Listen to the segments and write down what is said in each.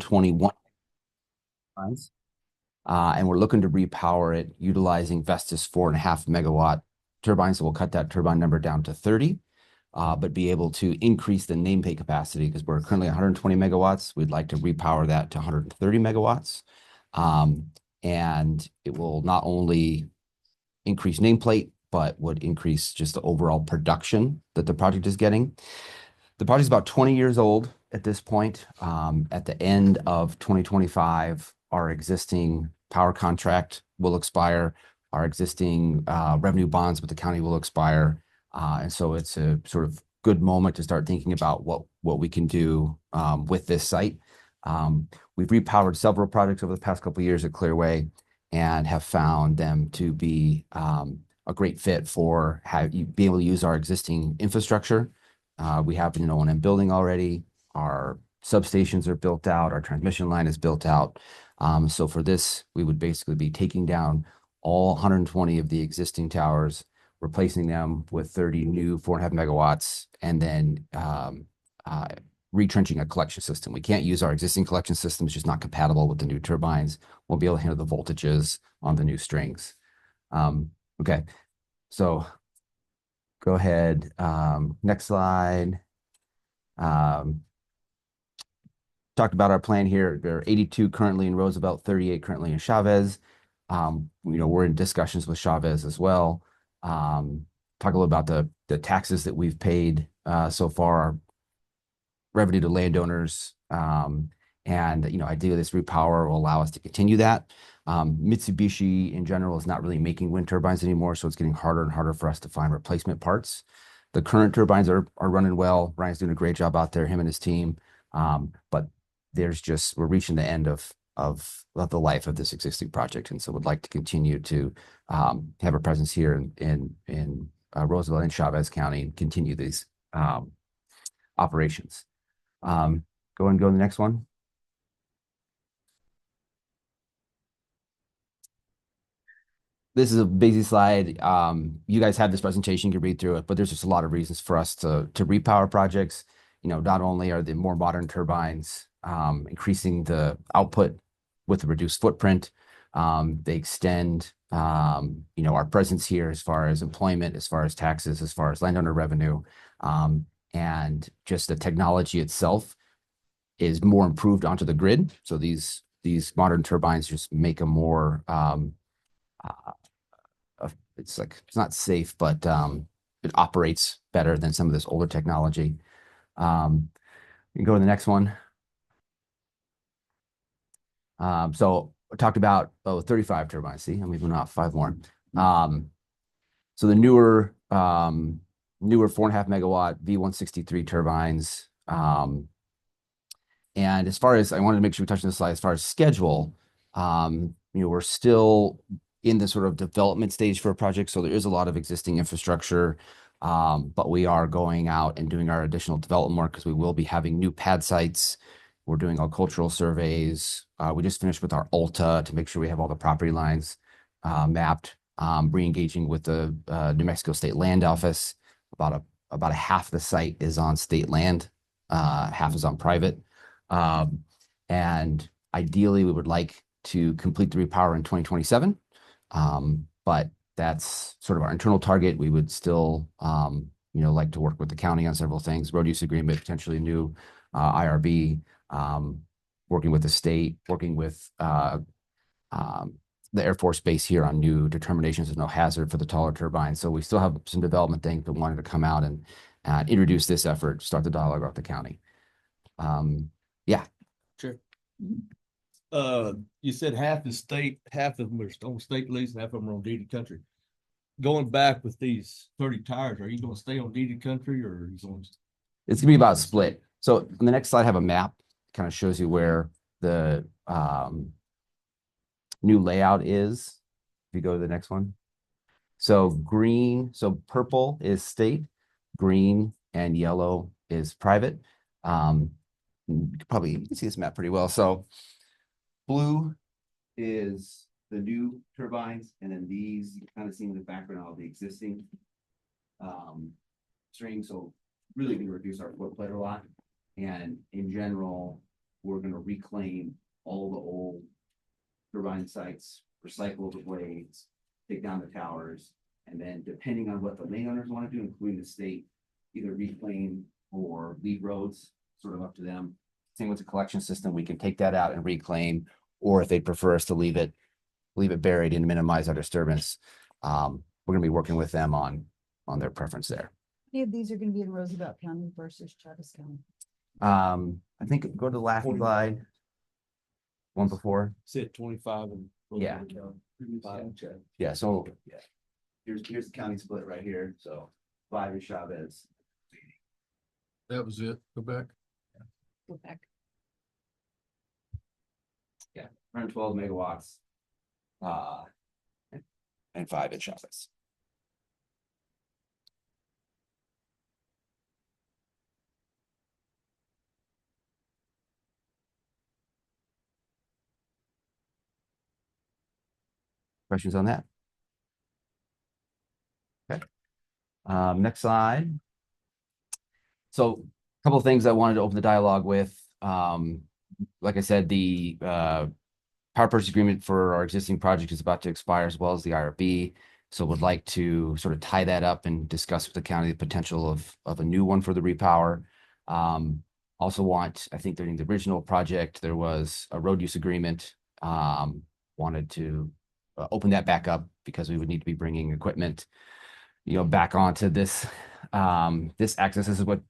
121 turbines. And we're looking to repower it utilizing Vestas 4.5 megawatt turbines. So we'll cut that turbine number down to 30, but be able to increase the nameplate capacity because we're currently 120 megawatts. We'd like to repower that to 130 megawatts. And it will not only increase nameplate, but would increase just the overall production that the project is getting. The project is about 20 years old at this point. At the end of 2025, our existing power contract will expire. Our existing revenue bonds with the county will expire. And so it's a sort of good moment to start thinking about what we can do with this site. We've repowered several projects over the past couple of years at Clearway and have found them to be a great fit for being able to use our existing infrastructure. We have an O&M building already. Our substations are built out. Our transmission line is built out. So for this, we would basically be taking down all 120 of the existing towers, replacing them with 30 new 4.5 megawatts, and then retrenching a collection system. We can't use our existing collection system. It's just not compatible with the new turbines. Won't be able to handle the voltages on the new strings. Okay, so go ahead. Next slide. Talked about our plan here. There are 82 currently in Roosevelt, 38 currently in Chavez. We're in discussions with Chavez as well. Talk a little about the taxes that we've paid so far, revenue to landowners, and ideally this repower will allow us to continue that. Mitsubishi in general is not really making wind turbines anymore, so it's getting harder and harder for us to find replacement parts. The current turbines are running well. Ryan's doing a great job out there, him and his team. But we're reaching the end of the life of this existing project, and so would like to continue to have a presence here in Roosevelt and Chavez County and continue these operations. Go to the next one. This is a busy slide. You guys have this presentation, you can read through it, but there's just a lot of reasons for us to repower projects. Not only are the more modern turbines increasing the output with a reduced footprint, they extend our presence here as far as employment, as far as taxes, as far as landowner revenue, and just the technology itself is more improved onto the grid. So these modern turbines just make a more it's not safe, but it operates better than some of this older technology. You can go to the next one. So I talked about 35 turbines. See, I'm even off 5 more. So the newer 4.5 megawatt V163 turbines. And as far as I wanted to make sure we touch on this slide, as far as schedule, we're still in the sort of development stage for a project. So there is a lot of existing infrastructure, but we are going out and doing our additional development work because we will be having new pad sites. We're doing all cultural surveys. We just finished with our Alta to make sure we have all the property lines mapped, re-engaging with the New Mexico State Land Office. About a half the site is on state land, half is on private. And ideally, we would like to complete the repower in 2027. But that's sort of our internal target. We would still, like to work with the county on several things, road use agreement, potentially a new IRB, working with the state, working with the Air Force Base here on new determinations of no hazard for the taller turbines. So we still have some development things, but wanted to come out and introduce this effort, start the dialogue with the county. Yeah. Sure. You said half is state, half of them are on state lease, half of them are on deeded country. Going back with these 30 tires, are you going to stay on deeded country or are you going to... It's gonna be about split. So on the next slide, I have a map, kind of shows you where the new layout is. If you go to the next one. So purple is state, green and yellow is private. You can see this map pretty well. So blue is the new turbines, and then these you kind of see in the background of the existing strings. So really going to reduce our footprint a lot. And in general, we're going to reclaim all the old turbine sites, recycle the blades, take down the towers, and then depending on what the landowners want to do, including the state, either reclaim or lead roads, sort of up to them. Same with the collection system, we can take that out and reclaim, or if they prefer us to leave it buried and minimize our disturbance. We're going to be working with them on their preference there. Any of these are going to be in Roosevelt County versus Travis County? I think go to the last slide. One before. Said 25 and. Yeah. Yeah. Yeah, so yeah. Here's the county split right here. So 5 is Chavez. That was it. Go back. Go back. Yeah, 112 megawatts. And 5 in Chavez. Questions on that? Okay. Next slide. So a couple of things I wanted to open the dialogue with. Like I said, the power purchase agreement for our existing project is about to expire, as well as the IRB. So would like to sort of tie that up and discuss with the county the potential of a new one for the repower. Also I think during the original project, there was a road use agreement. Wanted to open that back up because we would need to be bringing equipment, back onto this access. This is what,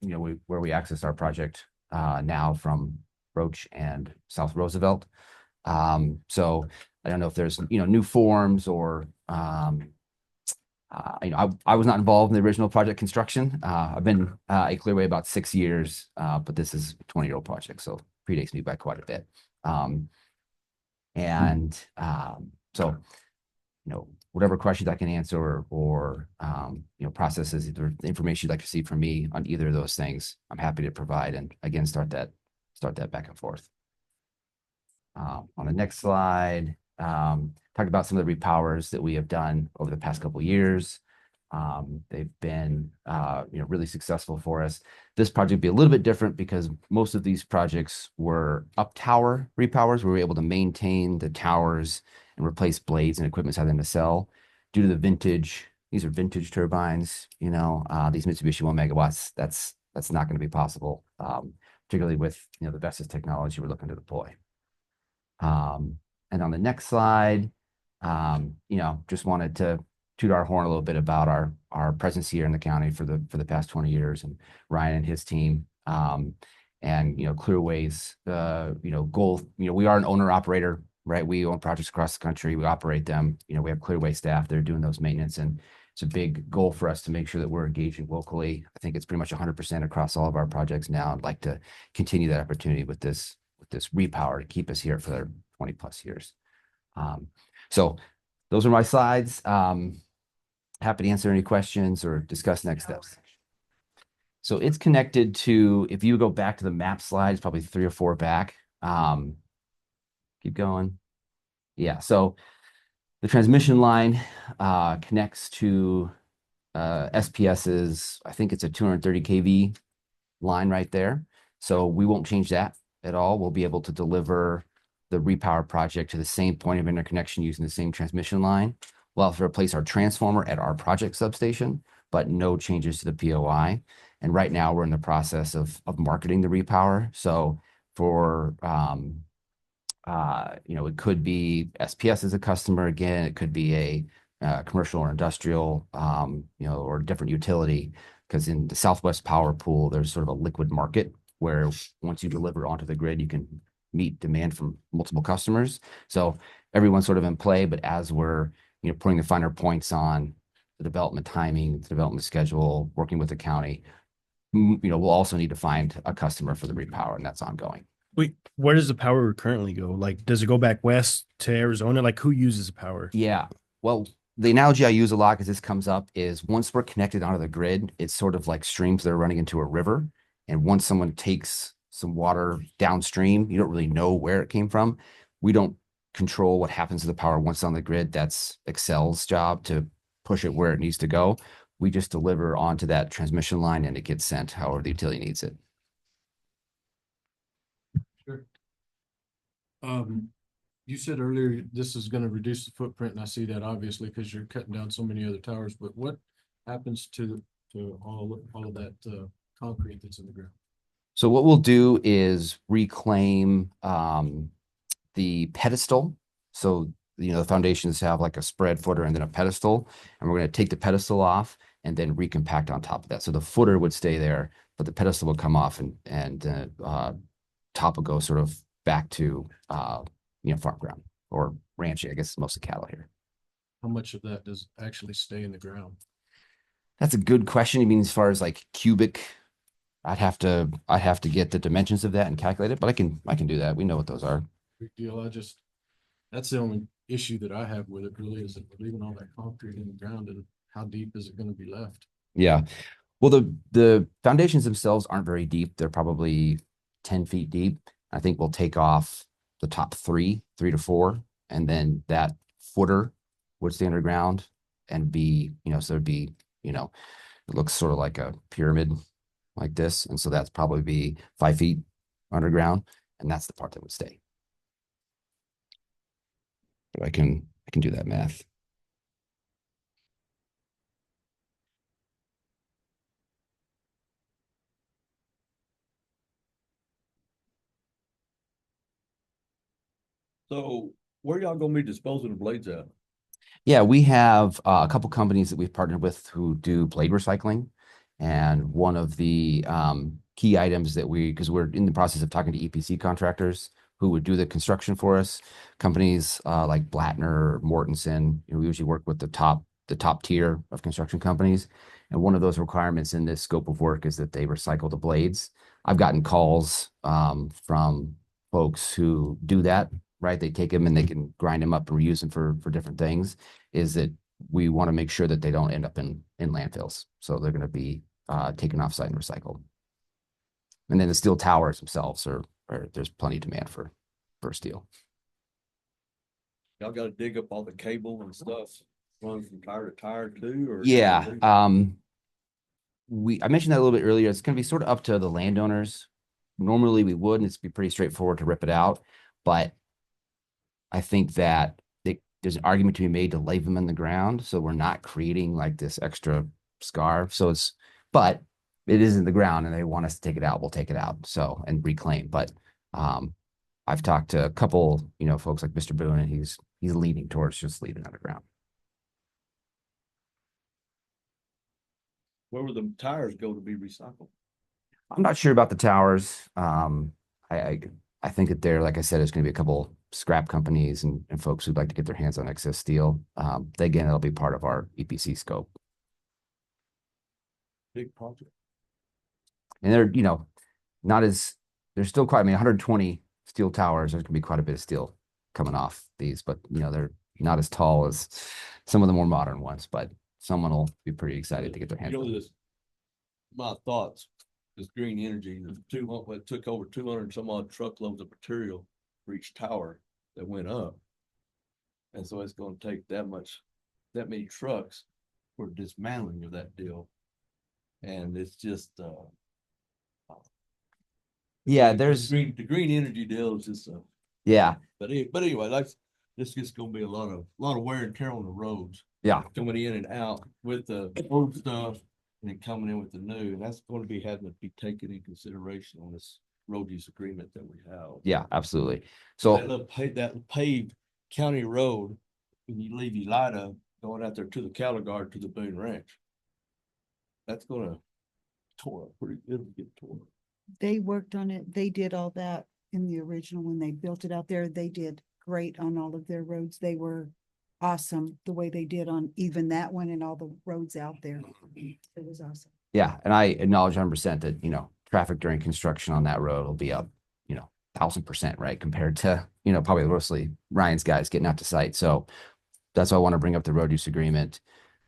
where we access our project now from Roach and South Roosevelt. So I don't know if there's, new forms or, I was not involved in the original project construction. I've been a Clearway about 6 years, but this is a 20-year-old project, so predates me by quite a bit. So, whatever questions I can answer or processes, either information you'd like to see from me on either of those things, I'm happy to provide, and again, start that back and forth. On the next slide, talked about some of the repowers that we have done over the past couple of years. They've been, really successful for us. This project will be a little bit different because most of these projects were up tower repowers. We were able to maintain the towers and replace blades and equipment inside them to sell. Due to the vintage, these are vintage turbines, these Mitsubishi 1 megawatts, that's not going to be possible, particularly with, the Vestas technology we're looking to deploy. And on the next slide, just wanted to toot our horn a little bit about our presence here in the county for the past 20 years, and Ryan and his team, and Clearway's goal. We are an owner operator, right? We own projects across the country. We operate them. We have Clearway staff that are doing those maintenance, and it's a big goal for us to make sure that we're engaging locally. I think it's pretty much 100% across all of our projects now. I'd like to continue that opportunity with this repower to keep us here for 20 plus years. So those are my slides. Happy to answer any questions or discuss next steps. So it's connected to, if you go back to the map slides, probably 3 or 4 back. Keep going. Yeah, so the transmission line connects to SPS's, I think it's a 230 kV line right there. So we won't change that at all. We'll be able to deliver the repower project to the same point of interconnection using the same transmission line. We'll have to replace our transformer at our project substation, but no changes to the POI. And right now we're in the process of marketing the repower. So for, it could be SPS as a customer again, it could be a commercial or industrial, or different utility, because in the Southwest Power Pool, there's sort of a liquid market where once you deliver onto the grid, you can meet demand from multiple customers. So everyone's sort of in play, but as we're, putting the finer points on the development timing, the development schedule, working with the county, we'll also need to find a customer for the repower, and that's ongoing. Wait, where does the power currently go? Like, does it go back west to Arizona? Like, who uses the power? Yeah, well, the analogy I use a lot because this comes up is once we're connected onto the grid, it's sort of like streams that are running into a river. And once someone takes some water downstream, you don't really know where it came from. We don't control what happens to the power once on the grid. That's Excel's job to push it where it needs to go. We just deliver onto that transmission line and it gets sent however the utility needs it. Sure. You said earlier this is gonna reduce the footprint, and I see that obviously because you're cutting down so many other towers, but what happens to all of that concrete that's in the ground? So what we'll do is reclaim the pedestal. So, the foundations have like a spread footer and then a pedestal, and we're going to take the pedestal off and then recompact on top of that. So the footer would stay there, but the pedestal would come off and top will go sort of back to farm ground or ranching. I guess mostly cattle here. How much of that does actually stay in the ground? That's a good question. You mean as far as like cubic? I'd have to get the dimensions of that and calculate it, but I can do that. We know what those are. Big deal. That's the only issue that I have with it really is that we're leaving all that concrete in the ground, and how deep is it gonna be left? Yeah. Well, the foundations themselves aren't very deep. They're probably 10 feet deep. I think we'll take off the top three to four, and then that footer would stay underground and be, so it'd be, it looks sort of like a pyramid like this. And so that's probably be 5 feet underground, and that's the part that would stay. But I can do that math. So where y'all gonna be disposing of blades at? Yeah, we have a couple companies that we've partnered with who do blade recycling. And one of the key items that because we're in the process of talking to EPC contractors who would do the construction for us, companies like Blattner, Mortensen, we usually work with the top tier of construction companies. And one of those requirements in this scope of work is that they recycle the blades. I've gotten calls from folks who do that, right? They take them and they can grind them up and reuse them for different things. Is that we want to make sure that they don't end up in landfills. So they're going to be taken off site and recycled. And then the steel towers themselves are there's plenty of demand for steel. Y'all gotta dig up all the cable and stuff, run from tire to tire too, or? Yeah. I mentioned that a little bit earlier. It's going to be sort of up to the landowners. Normally we would, and it's be pretty straightforward to rip it out. But I think that there's an argument to be made to leave them in the ground. So we're not creating like this extra scar. But it is in the ground and they want us to take it out. We'll take it out. So, and reclaim. But I've talked to a couple, folks like Mr. Boone, and he's leaning towards just leaving it underground. Where would the tires go to be recycled? I'm not sure about the towers. I think that there, like I said, is going to be a couple scrap companies and folks who'd like to get their hands on excess steel. Again, it'll be part of our EPC scope. Big project. And they're, there's still quite, 120 steel towers. There's going to be quite a bit of steel coming off these, but they're not as tall as some of the more modern ones, but someone will be pretty excited to get their hands on it. My thoughts, this green energy, it took over 200 some odd truckloads of material for each tower that went up. And so it's going to take that many trucks for dismantling of that deal. And it's just, yeah, the green energy deal is just, yeah, but anyway, this is going to be a lot of wear and tear on the roads. Yeah. Coming in and out with the old stuff and then coming in with the new, and that's going to be having to be taken in consideration on this road use agreement that we have. Yeah, absolutely. So that paved county road, when you leave Elida going out there to the cattle guard to the Boone Ranch, that's gonna it'll get torn. They worked on it. They did all that in the original when they built it out there. They did great on all of their roads. They were awesome the way they did on even that one and all the roads out there. It was awesome. Yeah, and I acknowledge 100% that traffic during construction on that road will be up 1,000%, right, compared to probably mostly Ryan's guys getting out to site. So that's why I want to bring up the road use agreement.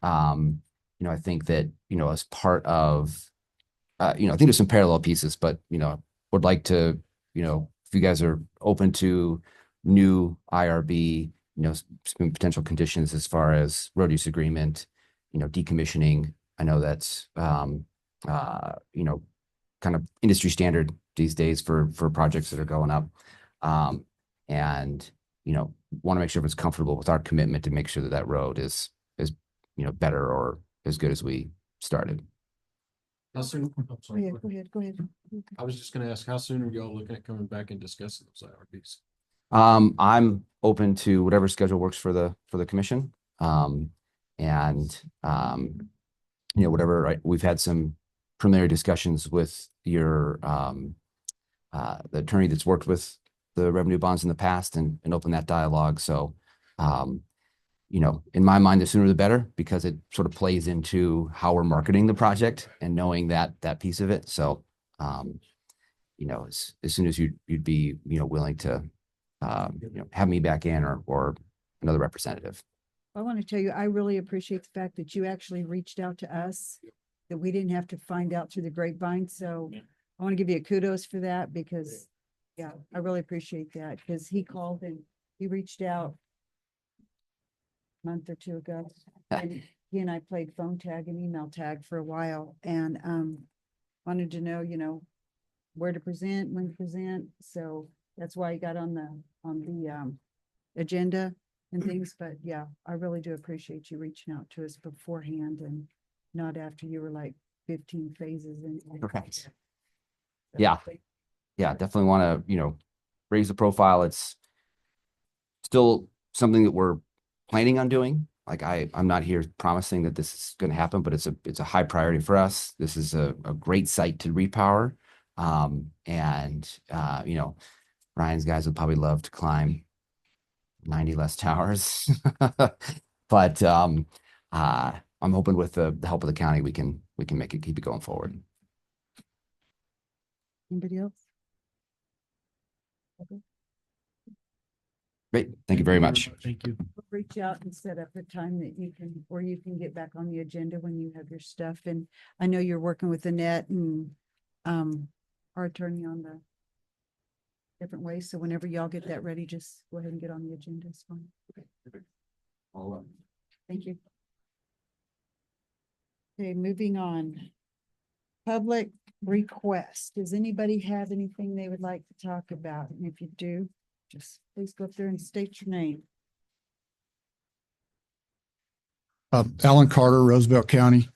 I think that as part of I think there's some parallel pieces, but would like to if you guys are open to new IRB, some potential conditions as far as road use agreement, decommissioning. I know that's kind of industry standard these days for projects that are going up. and, want to make sure it's comfortable with our commitment to make sure that that road is, better or as good as we started. How soon? I'm Go sorry, ahead, go ahead, go ahead. I was just gonna ask, how soon are y'all looking at coming back and discussing those IRBs? I'm open to whatever schedule works for the commission. And, whatever, right, we've had some preliminary discussions with your, the attorney that's worked with the revenue bonds in the past and open that dialogue. So, in my mind, the sooner the better, because it sort of plays into how we're marketing the project and knowing that piece of it. So, as soon as you'd be, willing to, have me back in or another representative. I want to tell you, I really appreciate the fact that you actually reached out to us, that we didn't have to find out through the grapevine. So I want to give you a kudos for that because, yeah, I really appreciate that because he called and he reached out a month or two ago. And he and I played phone tag and email tag for a while and wanted to know, where to present, when to present. So that's why he got on the agenda and things, but yeah, I really do appreciate you reaching out to us beforehand and not after you were like 15 phases in. Correct. Yeah. Yeah, definitely want to, raise the profile. It's still something that we're planning on doing. Like I'm not here promising that this is going to happen, but it's a high priority for us. This is a great site to repower. And Ryan's guys would probably love to climb 90 less towers. But I'm hoping with the help of the county, we can keep it going forward. Anybody else? Great. Thank you very much. Thank you. Reach out and set up a time that you can get back on the agenda when you have your stuff. And I know you're working with Annette and our attorney on the different ways. So whenever y'all get that ready, just go ahead and get on the agenda. It's fine. All right. Thank you. Okay, moving on. Public request. Does anybody have anything they would like to talk about? And if you do, just please go up there and state your name. Alan Carter, Roosevelt County.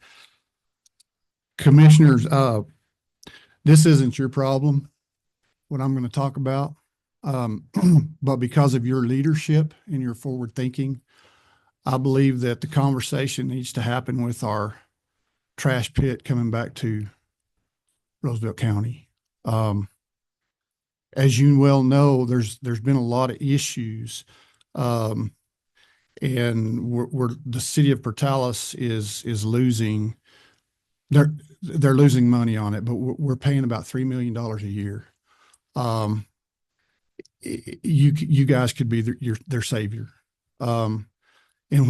Commissioners, this isn't your problem, what I'm going to talk about. But because of your leadership and your forward thinking, I believe that the conversation needs to happen with our trash pit coming back to Roosevelt County. As you well know, there's been a lot of issues. And the city of Portales is losing. They're losing money on it, but we're paying about $3 million a year. You guys could be their savior. And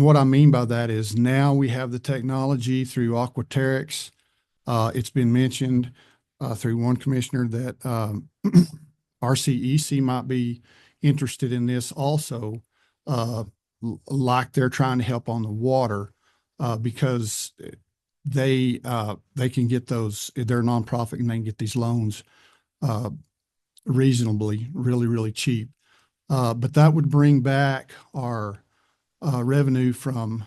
what I mean by that is now we have the technology through Aquaterix. It's been mentioned through one commissioner that RCEC might be interested in this also, like they're trying to help on the water, because they can get those, they're a nonprofit and they can get these loans reasonably, really, really cheap. But that would bring back our revenue from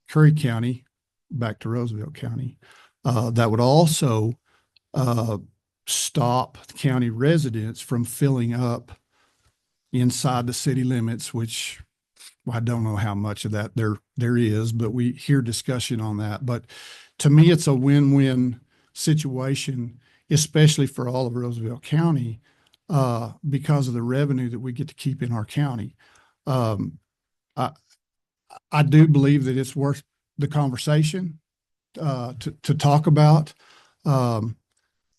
Curry County back to Roosevelt County. That would also stop the county residents from filling up inside the city limits, which I don't know how much of that there is, but we hear discussion on that. But to me, it's a win-win situation, especially for all of Roosevelt County, because of the revenue that we get to keep in our county. I do believe that it's worth the conversation to talk about.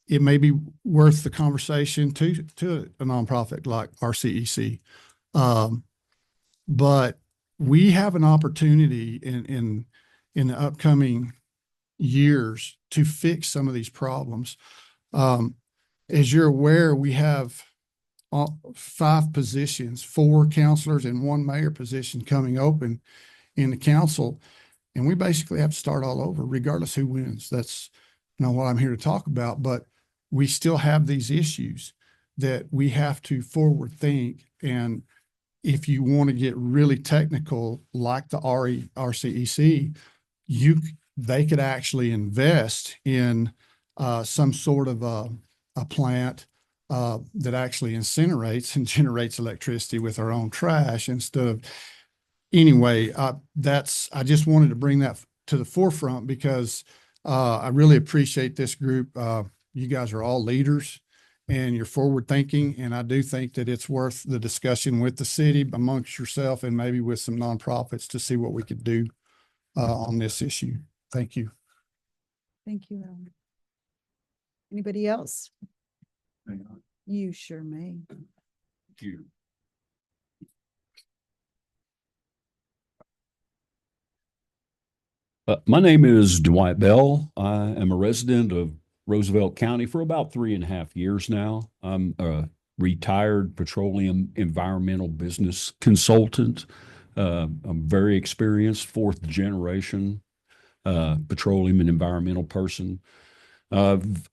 It may be worth the conversation to a nonprofit like RCEC. But we have an opportunity in the upcoming years to fix some of these problems. As you're aware, we have 5 positions, 4 counselors and 1 mayor position coming open in the council. And we basically have to start all over regardless who wins. That's what I'm here to talk about, but we still have these issues. that we have to forward think. And if you want to get really technical, like the RCEC, they could actually invest in some sort of a plant that actually incinerates and generates electricity with our own trash instead of, anyway, I just wanted to bring that to the forefront because I really appreciate this group. You guys are all leaders and you're forward thinking. And I do think that it's worth the discussion with the city amongst yourself and maybe with some nonprofits to see what we could do on this issue. Thank you. Thank you, Alan. Anybody else? Hang on. You sure may. You. My name is Dwight Bell. I am a resident of Roosevelt County for about 3.5 years now. I'm a retired petroleum environmental business consultant. I'm very experienced, fourth generation petroleum and environmental person. I've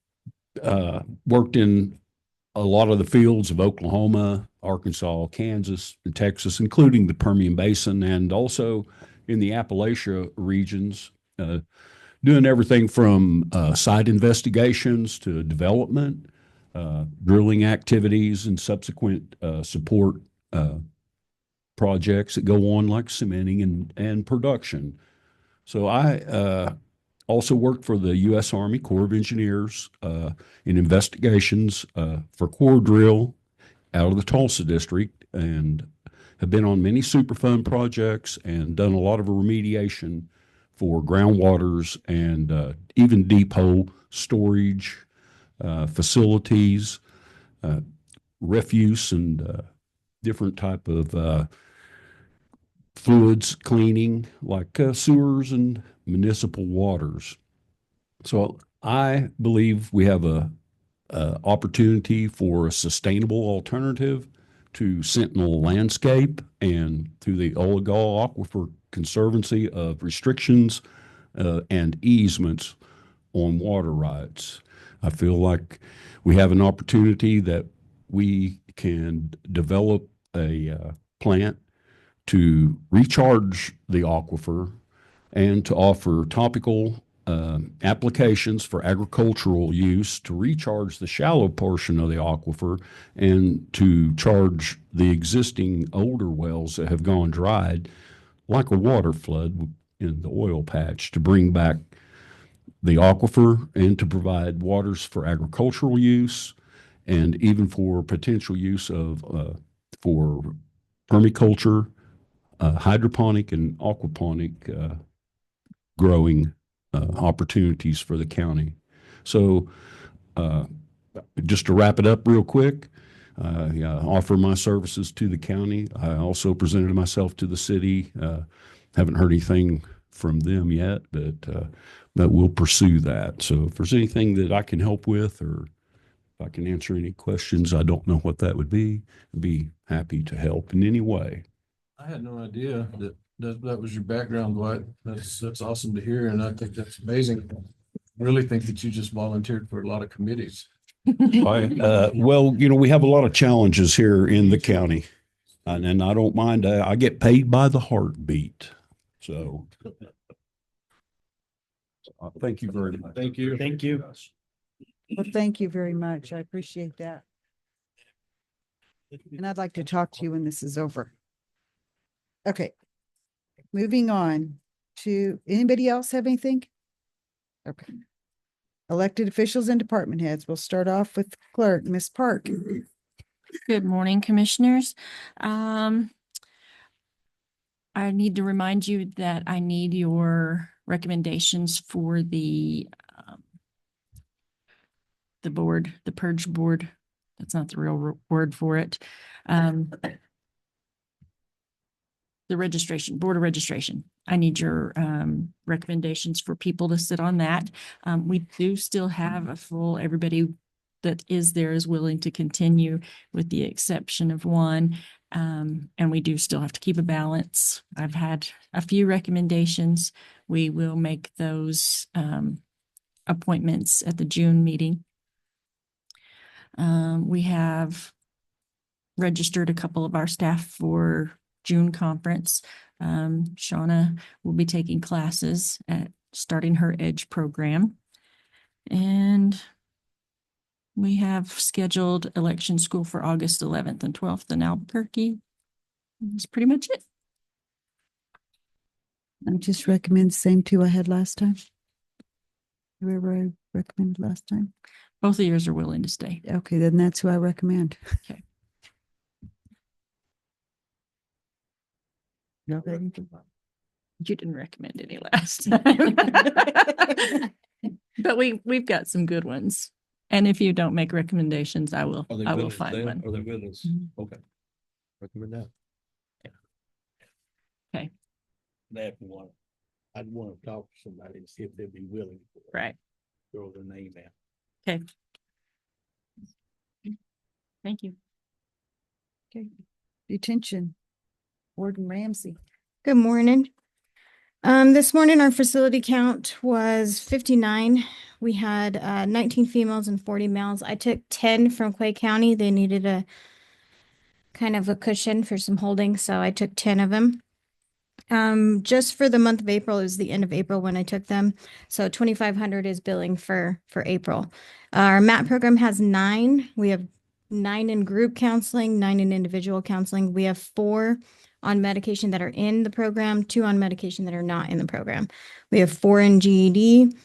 worked in a lot of the fields of Oklahoma, Arkansas, Kansas, and Texas, including the Permian Basin, and also in the Appalachia regions, doing everything from site investigations to development, drilling activities, and subsequent support projects that go on, like cementing and production. So I also worked for the U.S. Army Corps of Engineers in investigations for core drill out of the Tulsa district, and have been on many Superfund projects and done a lot of remediation for groundwaters and even deep hole storage facilities, refuse and different type of fluids cleaning like sewers and municipal waters. So I believe we have a opportunity for a sustainable alternative to Sentinel landscape and through the Oligol Aquifer Conservancy of restrictions and easements on water rights. I feel like we have an opportunity that we can develop a plant to recharge the aquifer and to offer topical applications for agricultural use to recharge the shallow portion of the aquifer and to charge the existing older wells that have gone dried, like a water flood in the oil patch, to bring back the aquifer and to provide waters for agricultural use and even for potential use of for permaculture, hydroponic and aquaponic growing opportunities for the county. So just to wrap it up real quick, I offer my services to the county. I also presented myself to the city. Haven't heard anything from them yet, but we'll pursue that. So if there's anything that I can help with, or if I can answer any questions, I don't know what that would be, I'd be happy to help in any way. I had no idea that was your background, Dwight. That's awesome to hear, and I think that's amazing. I really think that you just volunteered for a lot of committees. Well, we have a lot of challenges here in the county, and I don't mind. I get paid by the heartbeat. So thank you very much. Thank you. Thank you. Well, thank you very much. I appreciate that. And I'd like to talk to you when this is over. Okay. Moving on to, anybody else have anything? Okay. Elected officials and department heads. We'll start off with clerk, Miss Park. Good morning, commissioners. I need to remind you that I need your recommendations for the board, the purge board. That's not the real word for it. The registration, board of registration. I need your recommendations for people to sit on that. We do still have a full, everybody that is there is willing to continue with the exception of one. And we do still have to keep a balance. I've had a few recommendations. We will make those appointments at the June meeting. We have registered a couple of our staff for June conference. Shauna will be taking classes at starting her EDGE program. And we have scheduled election school for August 11th and 12th in Albuquerque. That's pretty much it. I just recommend the same two I had last time. Whoever I recommended last time. Both of yours are willing to stay. Okay, then that's who I recommend. Okay. You You didn't recommend any last time. But we've got some good ones. And if you don't make recommendations, I will Are they I will willing to find stay? one. Are they willing to? Mhm. Okay. Recommend that. Okay. That one, I'd want to talk to somebody and see if they'd be willing to Right. throw their name out. Okay. Thank you. Okay. Detention. Warden Ramsey. Good morning. This morning our facility count was 59. We had 19 females and 40 males. I took 10 from Clay County. They needed a kind of a cushion for some holding, so I took 10 of them. Just for the month of April, it was the end of April when I took them. So 2,500 is billing for April. Our MAT program has 9. We have 9 in group counseling, 9 in individual counseling. We have 4 on medication that are in the program, 2 on medication that are not in the program. We have 4 in GED,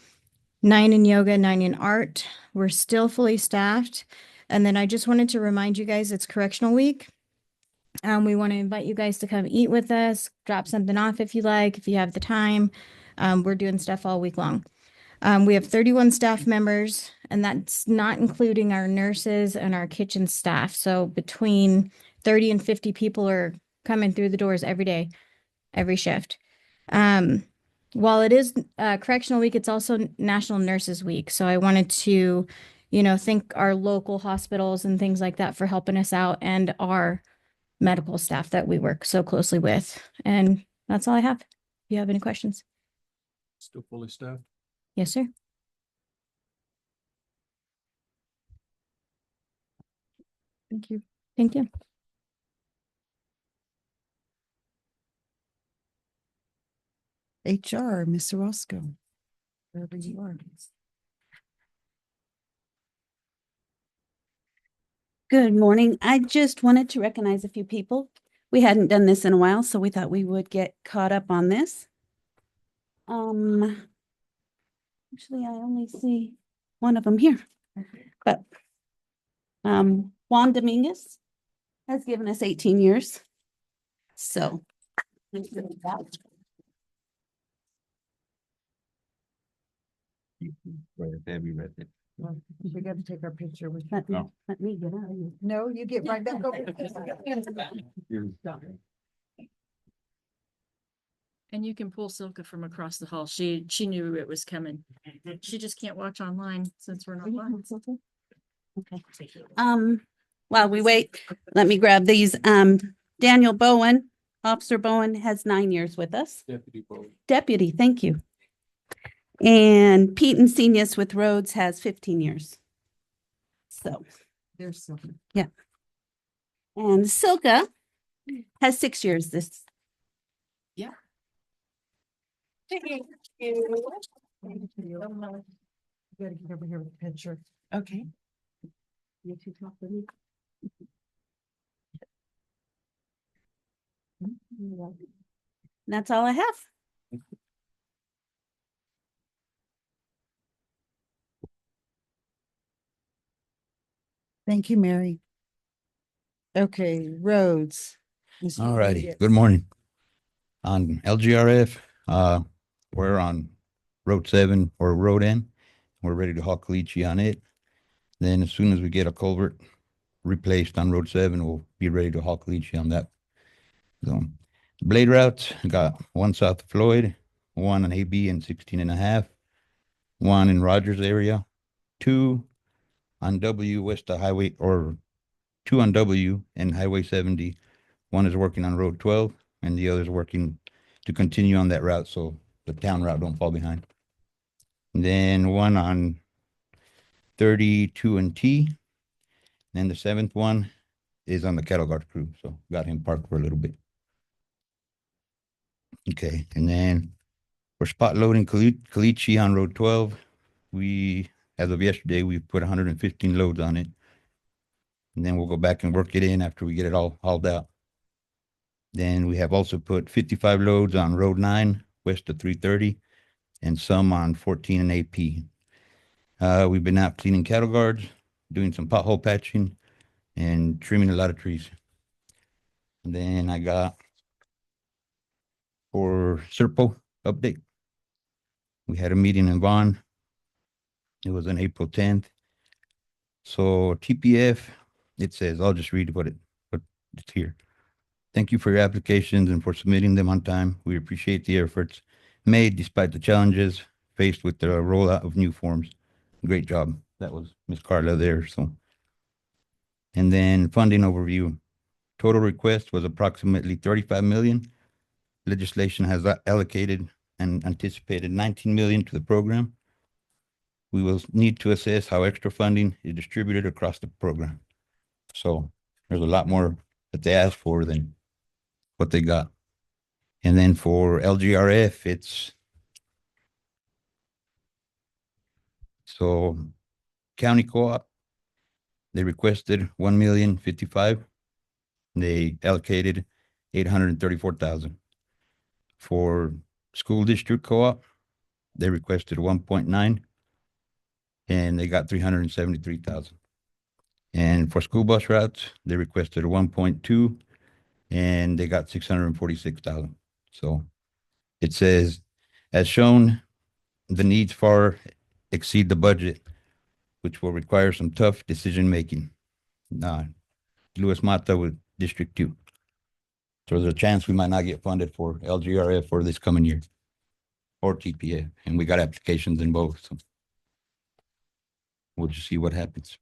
9 in yoga, 9 in art. We're still fully staffed. And then I just wanted to remind you guys it's correctional week. We want to invite you guys to come eat with us, drop something off if you like, if you have the time. We're doing stuff all week long. We have 31 staff members, and that's not including our nurses and our kitchen staff. So between 30 and 50 people are coming through the doors every day, every shift. While it is correctional week, it's also National Nurses Week. So I wanted to, thank our local hospitals and things like that for helping us out, and our medical staff that we work so closely with. And that's all I have. If you have any questions? Still fully staffed? Yes, sir. Thank you. Thank you. HR, Mr. Roscoe. Wherever you are. Good morning. I just wanted to recognize a few people. We hadn't done this in a while, so we thought we would get caught up on this. Actually, I only see one of them here, but Juan Dominguez has given us 18 years. So. We got to take our picture with. Let me get out of here. No, you get right back over. And you can pull Silka from across the hall. She knew it was coming. She just can't watch online since we're not live. Okay. While we wait, let me grab these. Daniel Bowen, Officer Bowen has 9 years with us. Deputy Bowen. Deputy, thank you. And Pete Insenius with Rhodes has 15 years. So, There's something. and Silka has 6 years this. Yeah. Thank you. You gotta get over here with the picture. Okay. You two talk with me. That's all I have. Thank you, Mary. Okay, roads. Mr. All righty. Rodriguez. Good morning. On LGRF, we're on Road 7 or Road N. We're ready to haul caliche on it. Then as soon as we get a culvert replaced on Road 7, we'll be ready to haul caliche on that. So blade routes, got one south of Floyd, one on AB in 16.5, one in Rogers area, 2 on W west of highway, or 2 on W and Highway 70. One is working on Road 12 and the other is working to continue on that route so the town route don't fall behind. And then one on 32 and T, And the seventh one is on the cattle guard crew, so got him parked for a little bit. Okay, and then for spot loading Caliche on Road 12, we, as of yesterday, we put 115 loads on it. And then we'll go back and work it in after we get it all hauled out. Then we have also put 55 loads on Road 9, west of 330, and some on 14 and AP. We've been out cleaning cattle guards, doing some pothole patching, and trimming a lot of trees. And then I got for Serpo update. We had a meeting in Vaughn. It was on April 10th. So TPF, it says, I'll just read what it's here. Thank you for your applications and for submitting them on time. We appreciate the efforts made despite the challenges faced with the rollout of new forms. Great job. That was Miss Carla there. So, and then funding overview. Total request was approximately 35 million. Legislation has allocated and anticipated 19 million to the program. We will need to assess how extra funding is distributed across the program. So there's a lot more that they asked for than what they got. And then for LGRF, it's so county co-op, they requested 1,055,000. They allocated 834,000. For school district co-op, they requested 1.9 and they got 373,000. And for school bus routes, they requested 1.2 and they got 646,000. So it says, as shown, the needs far exceed the budget, which will require some tough decision making. Luis Mata with District 2. So there's a chance we might not get funded for LGRF for this coming year or TPA. And we got applications in both. So we'll just see what happens.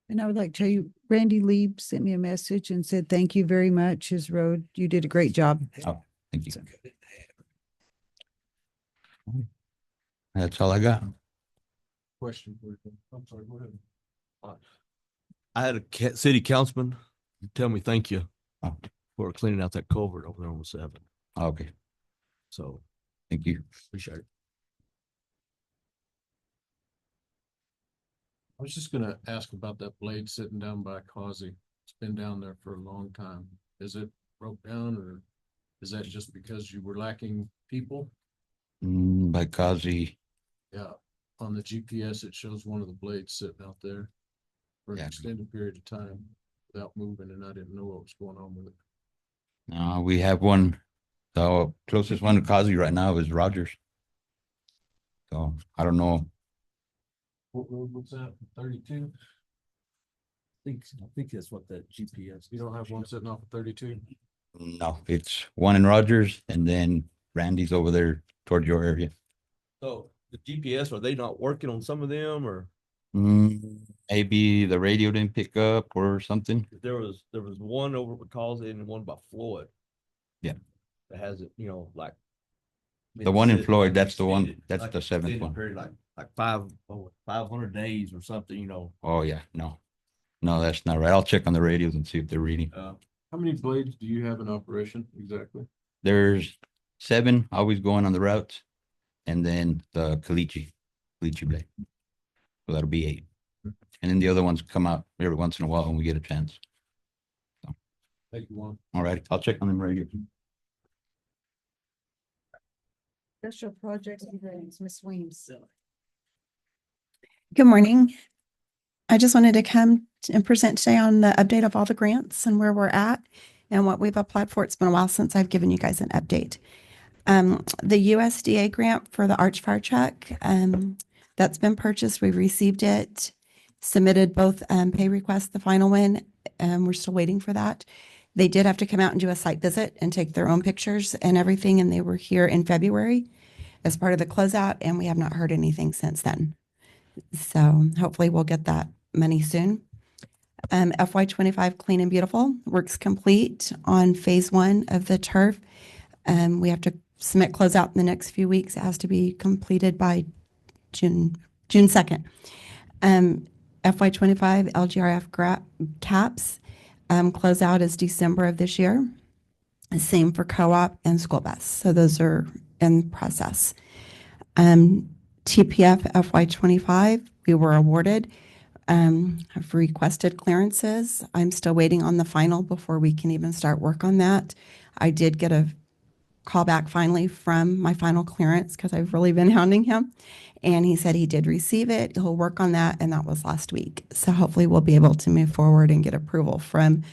And I would like to tell you, Randy Lieb sent me a message and said, thank you very much. His road, you did a great job. Oh, thank you. That's all I got. Question for you. I'm sorry, go ahead. I had a city councilman tell me thank you Oh. for cleaning out that culvert over there on 7. Okay, So thank you. appreciate it. I was just gonna ask about that blade sitting down by Causey. It's been down there for a long time. Is it broke down or is that just because you were lacking people? By Kazi, Yeah, on the GPS, it shows one of the blades sitting out there for an Yeah. extended period of time without moving, and I didn't know what was going on with it. we have one. The closest one to Kazi right now is Rogers. So I don't know. What road was that? 32? I think that's what that GPS. You don't have one sitting off of 32? No, it's one in Rogers and then Randy's over there toward your area. So the GPS, are they not working on some of them, or Maybe the radio didn't pick up or something. there was one over at Causey and one by Floyd. Yeah. That has it, like. The one in been Floyd, like that's the one, extended, that's like the seventh extended one. period, like 500 days or something, Oh, yeah, no, that's not right. I'll check on the radios and see if they're reading. How many blades do you have in operation exactly? There's 7 always going on the routes and then the Caliche blade. So that'll be 8. And then the other ones come out every once in a while when we get a chance. Thank you, Juan. All right, I'll check on them radios. Special projects and grants, Ms. Weems. Good morning. I just wanted to come and present today on the update of all the grants and where we're at and what we've applied for. It's been a while since I've given you guys an update. The USDA grant for the Arch Fire Truck, that's been purchased. We've received it, submitted both pay requests, the final one. We're still waiting for that. They did have to come out and do a site visit and take their own pictures and everything, and they were here in February as part of the closeout, and we have not heard anything since then. So hopefully we'll get that money soon. FY25 Clean and Beautiful works complete on phase 1 of the turf. We have to submit closeout in the next few weeks. It has to be completed by June 2nd. FY25 LGRF caps closeout is December of this year. Same for co-op and school bus. So those are in process. TPF FY25, we were awarded. I've requested clearances. I'm still waiting on the final before we can even start work on that. I did get a call back finally from my final clearance because I've really been hounding him. And he said he did receive it. He'll work on that. And that was last week. So hopefully we'll be able to move forward and get approval from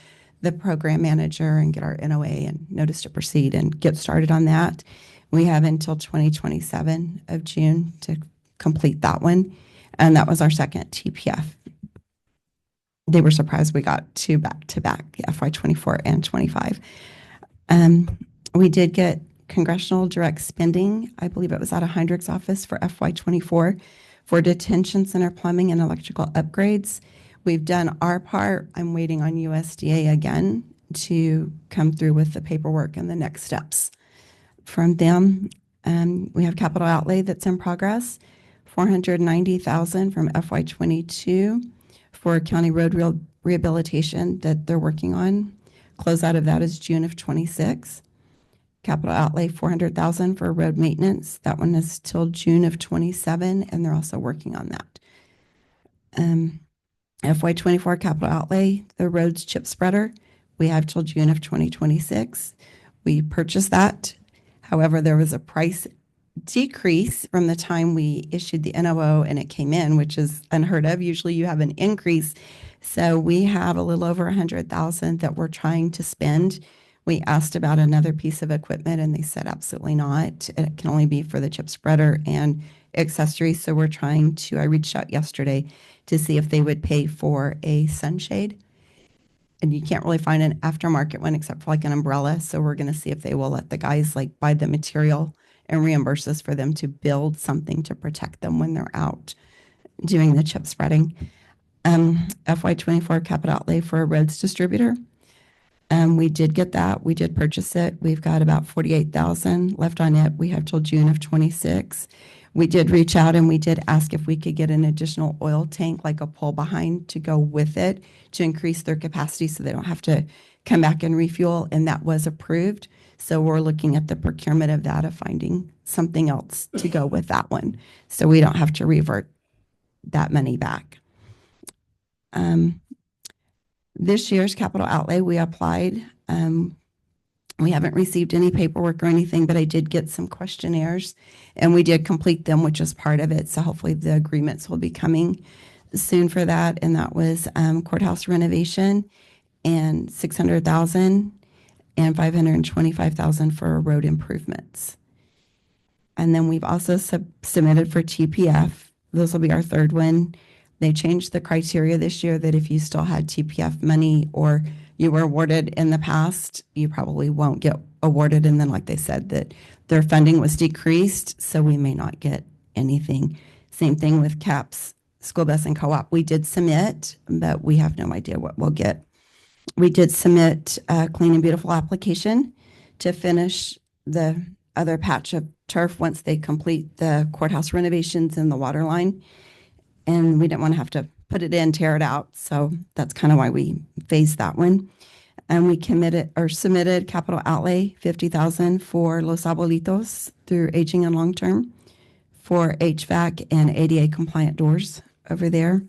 the program manager and get our NOA and notice to proceed and get started on that. We have until 2027 of June to complete that one. And that was our second TPF. They were surprised we got two back to back, FY24 and 25. We did get congressional direct spending. I believe it was out of Heinrich's office for FY24 for detention center plumbing and electrical upgrades. We've done our part. I'm waiting on USDA again to come through with the paperwork and the next steps from them. We have capital outlay that's in progress, $490,000 from FY22 for county road rehabilitation that they're working on. Close out of that is June of 26. Capital outlay $400,000 for road maintenance. That one is till June of 27, and they're also working on that. FY24 capital outlay, the roads chip spreader, we have till June of 2026. We purchased that. However, there was a price decrease from the time we issued the NOO and it came in, which is unheard of. Usually you have an increase. So we have a little over 100,000 that we're trying to spend. We asked about another piece of equipment and they said absolutely not. It can only be for the chip spreader and accessories. So we're trying to, I reached out yesterday to see if they would pay for a sunshade. And you can't really find an aftermarket one except for like an umbrella. So we're going to see if they will let the guys like buy the material and reimburse us for them to build something to protect them when they're out doing the chip spreading. FY24 capital outlay for a roads distributor. We did get that. We did purchase it. We've got about 48,000 left on it. We have till June of 26. We did reach out and we did ask if we could get an additional oil tank, like a pull behind to go with it to increase their capacity so they don't have to come back and refuel. And that was approved. So we're looking at the procurement of that, of finding something else to go with that one. So we don't have to revert that money back. This year's capital outlay, we applied. We haven't received any paperwork or anything, but I did get some questionnaires and we did complete them, which is part of it. So hopefully the agreements will be coming soon for that. And that was courthouse renovation and 600,000 and 525,000 for road improvements. And then we've also submitted for TPF. This will be our third one. They changed the criteria this year that if you still had TPF money or you were awarded in the past, you probably won't get awarded. And then like they said that their funding was decreased, so we may not get anything. Same thing with CAPS, school bus and co-op. We did submit, but we have no idea what we'll get. We did submit a clean and beautiful application to finish the other patch of turf once they complete the courthouse renovations and the water line. And we didn't want to have to put it in, tear it out. So that's kind of why we phased that one. And we submitted capital outlay, 50,000 for Los Abuelitos through aging and long-term for HVAC and ADA compliant doors over there.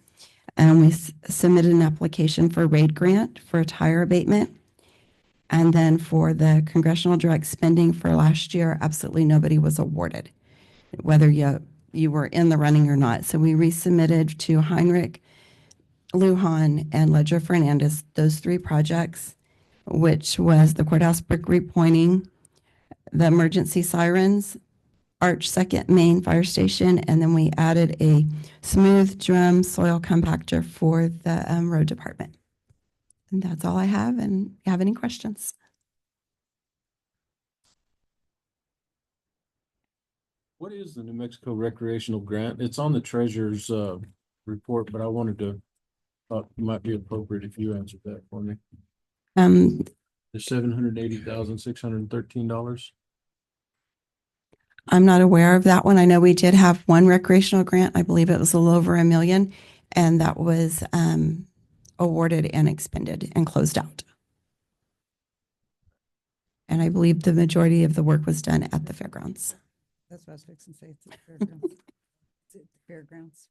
And we submitted an application for RAID grant for a tire abatement. And then for the congressional direct spending for last year, absolutely nobody was awarded, whether you were in the running or not. So we resubmitted to Heinrich, Lujan, and Ledger Fernandez, those three projects, which was the courthouse brick repointing, the emergency sirens, Arch Second Main Fire Station, and then we added a smooth drum soil compactor for the road department. And that's all I have. And if you have any questions? What is the New Mexico recreational grant? It's on the treasurer's report, but I wanted to, thought it might be appropriate if you answered that for me. The $780,613. I'm not aware of that one. I know we did have one recreational grant. I believe it was a little over $1 million. And that was awarded and expended and closed out. And I believe the majority of the work was done at the fairgrounds. That's what I was fixing to say. It's at the fairgrounds. It's at the fairgrounds.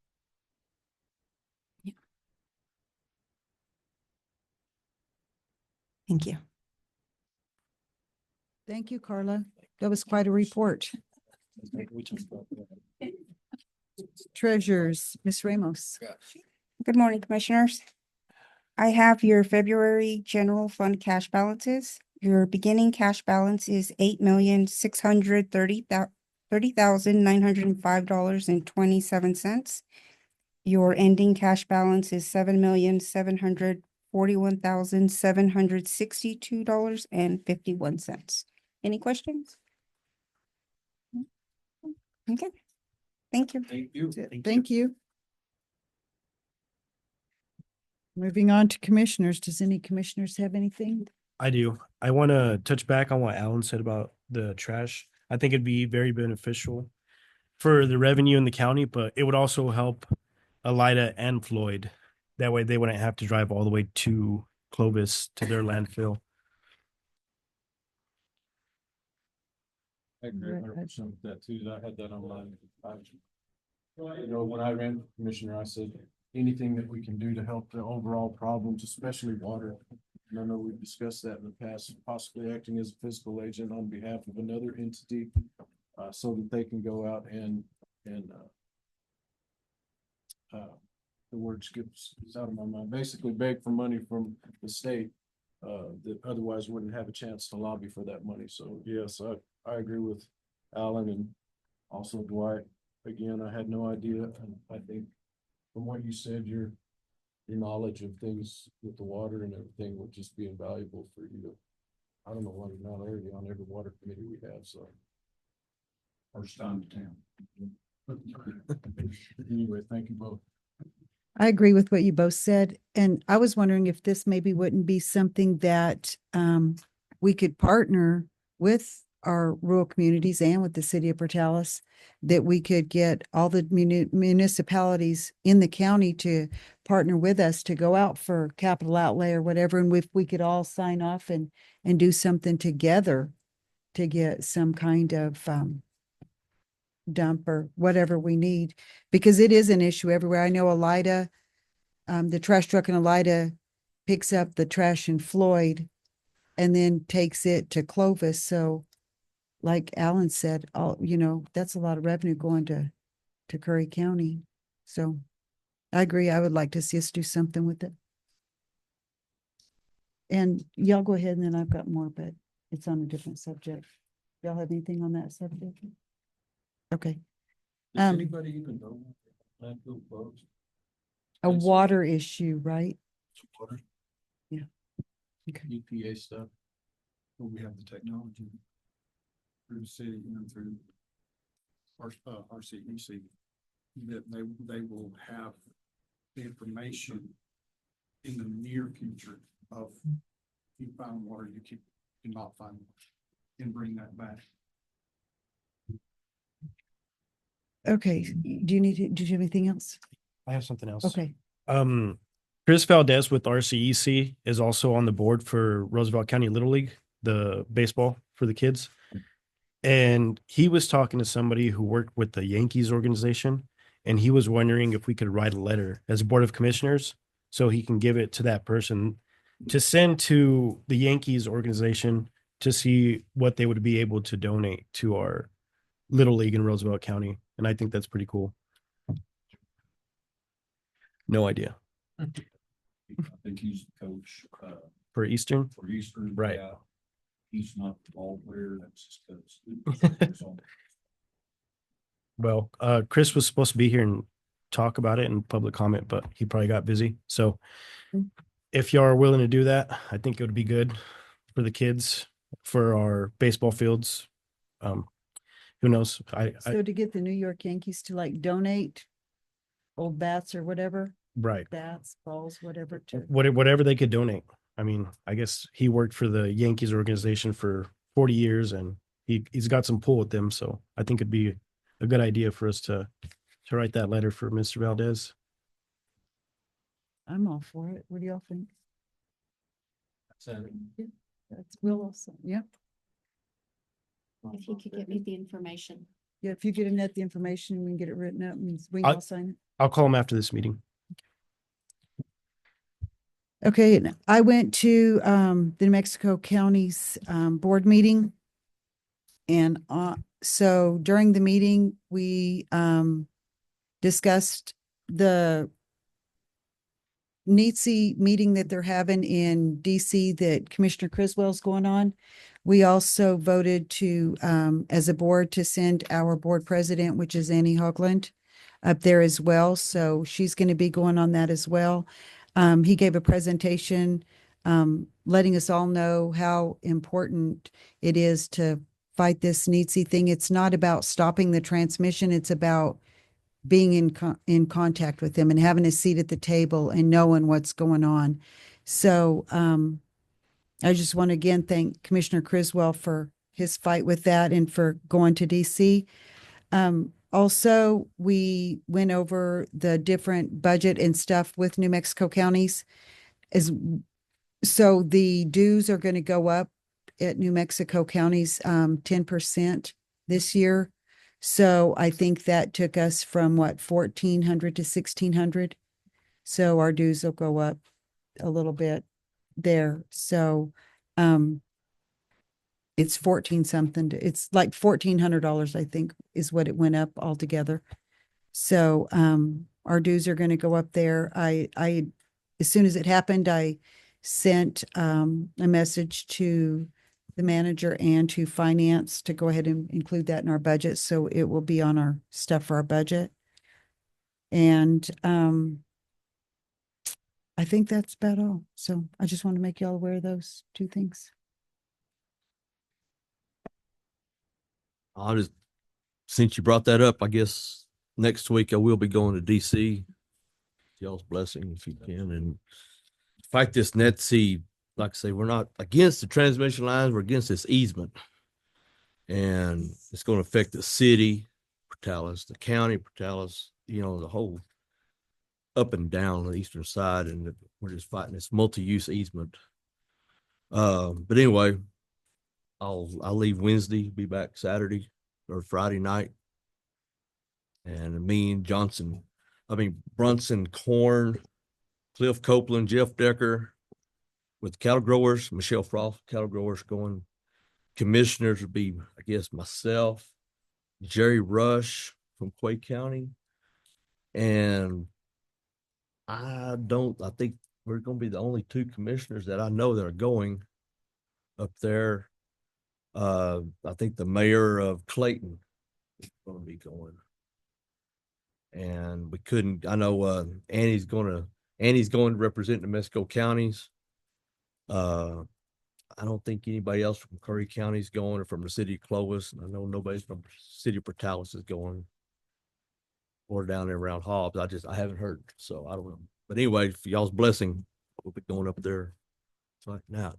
Thank you. Thank you, Carla. That was quite a report. Treasurers, Miss Ramos. Good morning, Commissioners. I have your February general fund cash balances. Your beginning cash balance is $8,630,905.27. Your ending cash balance is $7,741,762.51. Any questions? Okay, thank you. Thank you. Thank you. Moving on to commissioners. Does any commissioners have anything? I do. I want to touch back on what Alan said about the trash. I think it'd be very beneficial for the revenue in the county, but it would also help Elida and Floyd. That way they wouldn't have to drive all the way to Clovis to their landfill. I agree 100% with that too. I had that on my, when I ran for commissioner, I said, anything that we can do to help the overall problems, especially water. And I know we've discussed that in the past, possibly acting as a fiscal agent on behalf of another entity, so that they can go out and the word skips out of my mind, basically beg for money from the state, that otherwise wouldn't have a chance to lobby for that money. So yes, I agree with Alan and also Dwight. Again, I had no idea, and I think from what you said, your knowledge of things with the water and everything would just be invaluable for you to, I don't know why you're not already on every water committee we have, so. First time to town. Anyway, thank you both. I agree with what you both said. And I was wondering if this maybe wouldn't be something that we could partner with our rural communities and with the city of Portales, that we could get all the municipalities in the county to partner with us to go out for capital outlay or whatever. And if we could all sign off and do something together to get some kind of dump or whatever we need, because it is an issue everywhere. I know Elida, the trash truck in Elida picks up the trash in Floyd and then takes it to Clovis. So like Alan said, that's a lot of revenue going to Curry County. So I agree. I would like to see us do something with it. And y'all go ahead and then I've got more, but it's on a different subject. Y'all have anything on that subject? Okay. Does anybody even know landfill closed? A water issue, right? Water. Yeah. Okay. EPA stuff. Well, we have the technology through the city and through RCEC that they will have the information in the near future of you found water, you cannot find water, and bring that back. Okay. Did you have anything else? I have something else. Okay. Chris Valdez with RCEC is also on the board for Roosevelt County Little League, the baseball for the kids. And he was talking to somebody who worked with the Yankees organization, and he was wondering if we could write a letter as a board of commissioners so he can give it to that person to send to the Yankees organization to see what they would be able to donate to our Little League in Roosevelt County. And I think that's pretty cool. No idea. I think he's the coach For Eastern? for Eastern. Right. Yeah. He's not all there. That's just coach. Well, Chris was supposed to be here and talk about it in public comment, but he probably got busy. So if you are willing to do that, I think it would be good for the kids, for our baseball fields. Who knows? So to get the New York Yankees to like donate old bats or whatever, right. bats, balls, whatever to. Whatever they could donate. I mean, I guess he worked for the Yankees organization for 40 years and he's got some pull with them. So I think it'd be a good idea for us to write that letter for Mr. Valdez. I'm all for it. What do y'all think? That's Will also, yeah. If you could get me the information. Yeah, if you get Annette the information, we can get it written up and we can all sign it. I'll call him after this meeting. Okay, and I went to the New Mexico County's board meeting. And so during the meeting, we discussed the NEETC meeting that they're having in DC that Commissioner Criswell's going on. We also voted to as a board to send our board president, which is Annie Hoagland, up there as well. So she's going to be going on that as well. He gave a presentation letting us all know how important it is to fight this NEETC thing. It's not about stopping the transmission. It's about being in contact with them and having a seat at the table and knowing what's going on. So I just want to again thank Commissioner Criswell for his fight with that and for going to DC. Also, we went over the different budget and stuff with New Mexico counties. So the dues are going to go up at New Mexico counties 10% this year. So I think that took us from what, 1,400 to 1,600. So our dues will go up a little bit there. So it's 14 something. It's like $1,400, I think, is what it went up altogether. So our dues are going to go up there. As soon as it happened, I sent a message to the manager and to finance to go ahead and include that in our budget. So it will be on our stuff for our budget. And I think that's about all. So I just want to make y'all aware of those two things. I'll just, since you brought that up, I guess next week I will be going to DC. Y'all's blessing if you can, and fight this NETC. Like I say, we're not against the transmission lines, we're against this easement. And it's going to affect the city, Portales, the county, Portales, the whole up and down the eastern side. And we're just fighting this multi-use easement. But anyway, I'll leave Wednesday, be back Saturday or Friday night. And me and Brunson, Korn, Cliff Copeland, Jeff Decker with cattle growers, Michelle Frost, cattle growers going. Commissioners would be, I guess, myself, Jerry Rush from Quay County. And I think we're going to be the only two commissioners that I know that are going up there. I think the mayor of Clayton is going to be going. And I know Annie's going to represent New Mexico counties. I don't think anybody else from Curry County is going or from the city of Clovis. And I know nobody from the city of Portales is going or down there around Hobbs. I haven't heard. So I don't know. But anyway, for y'all's blessing, we'll be going up there right now.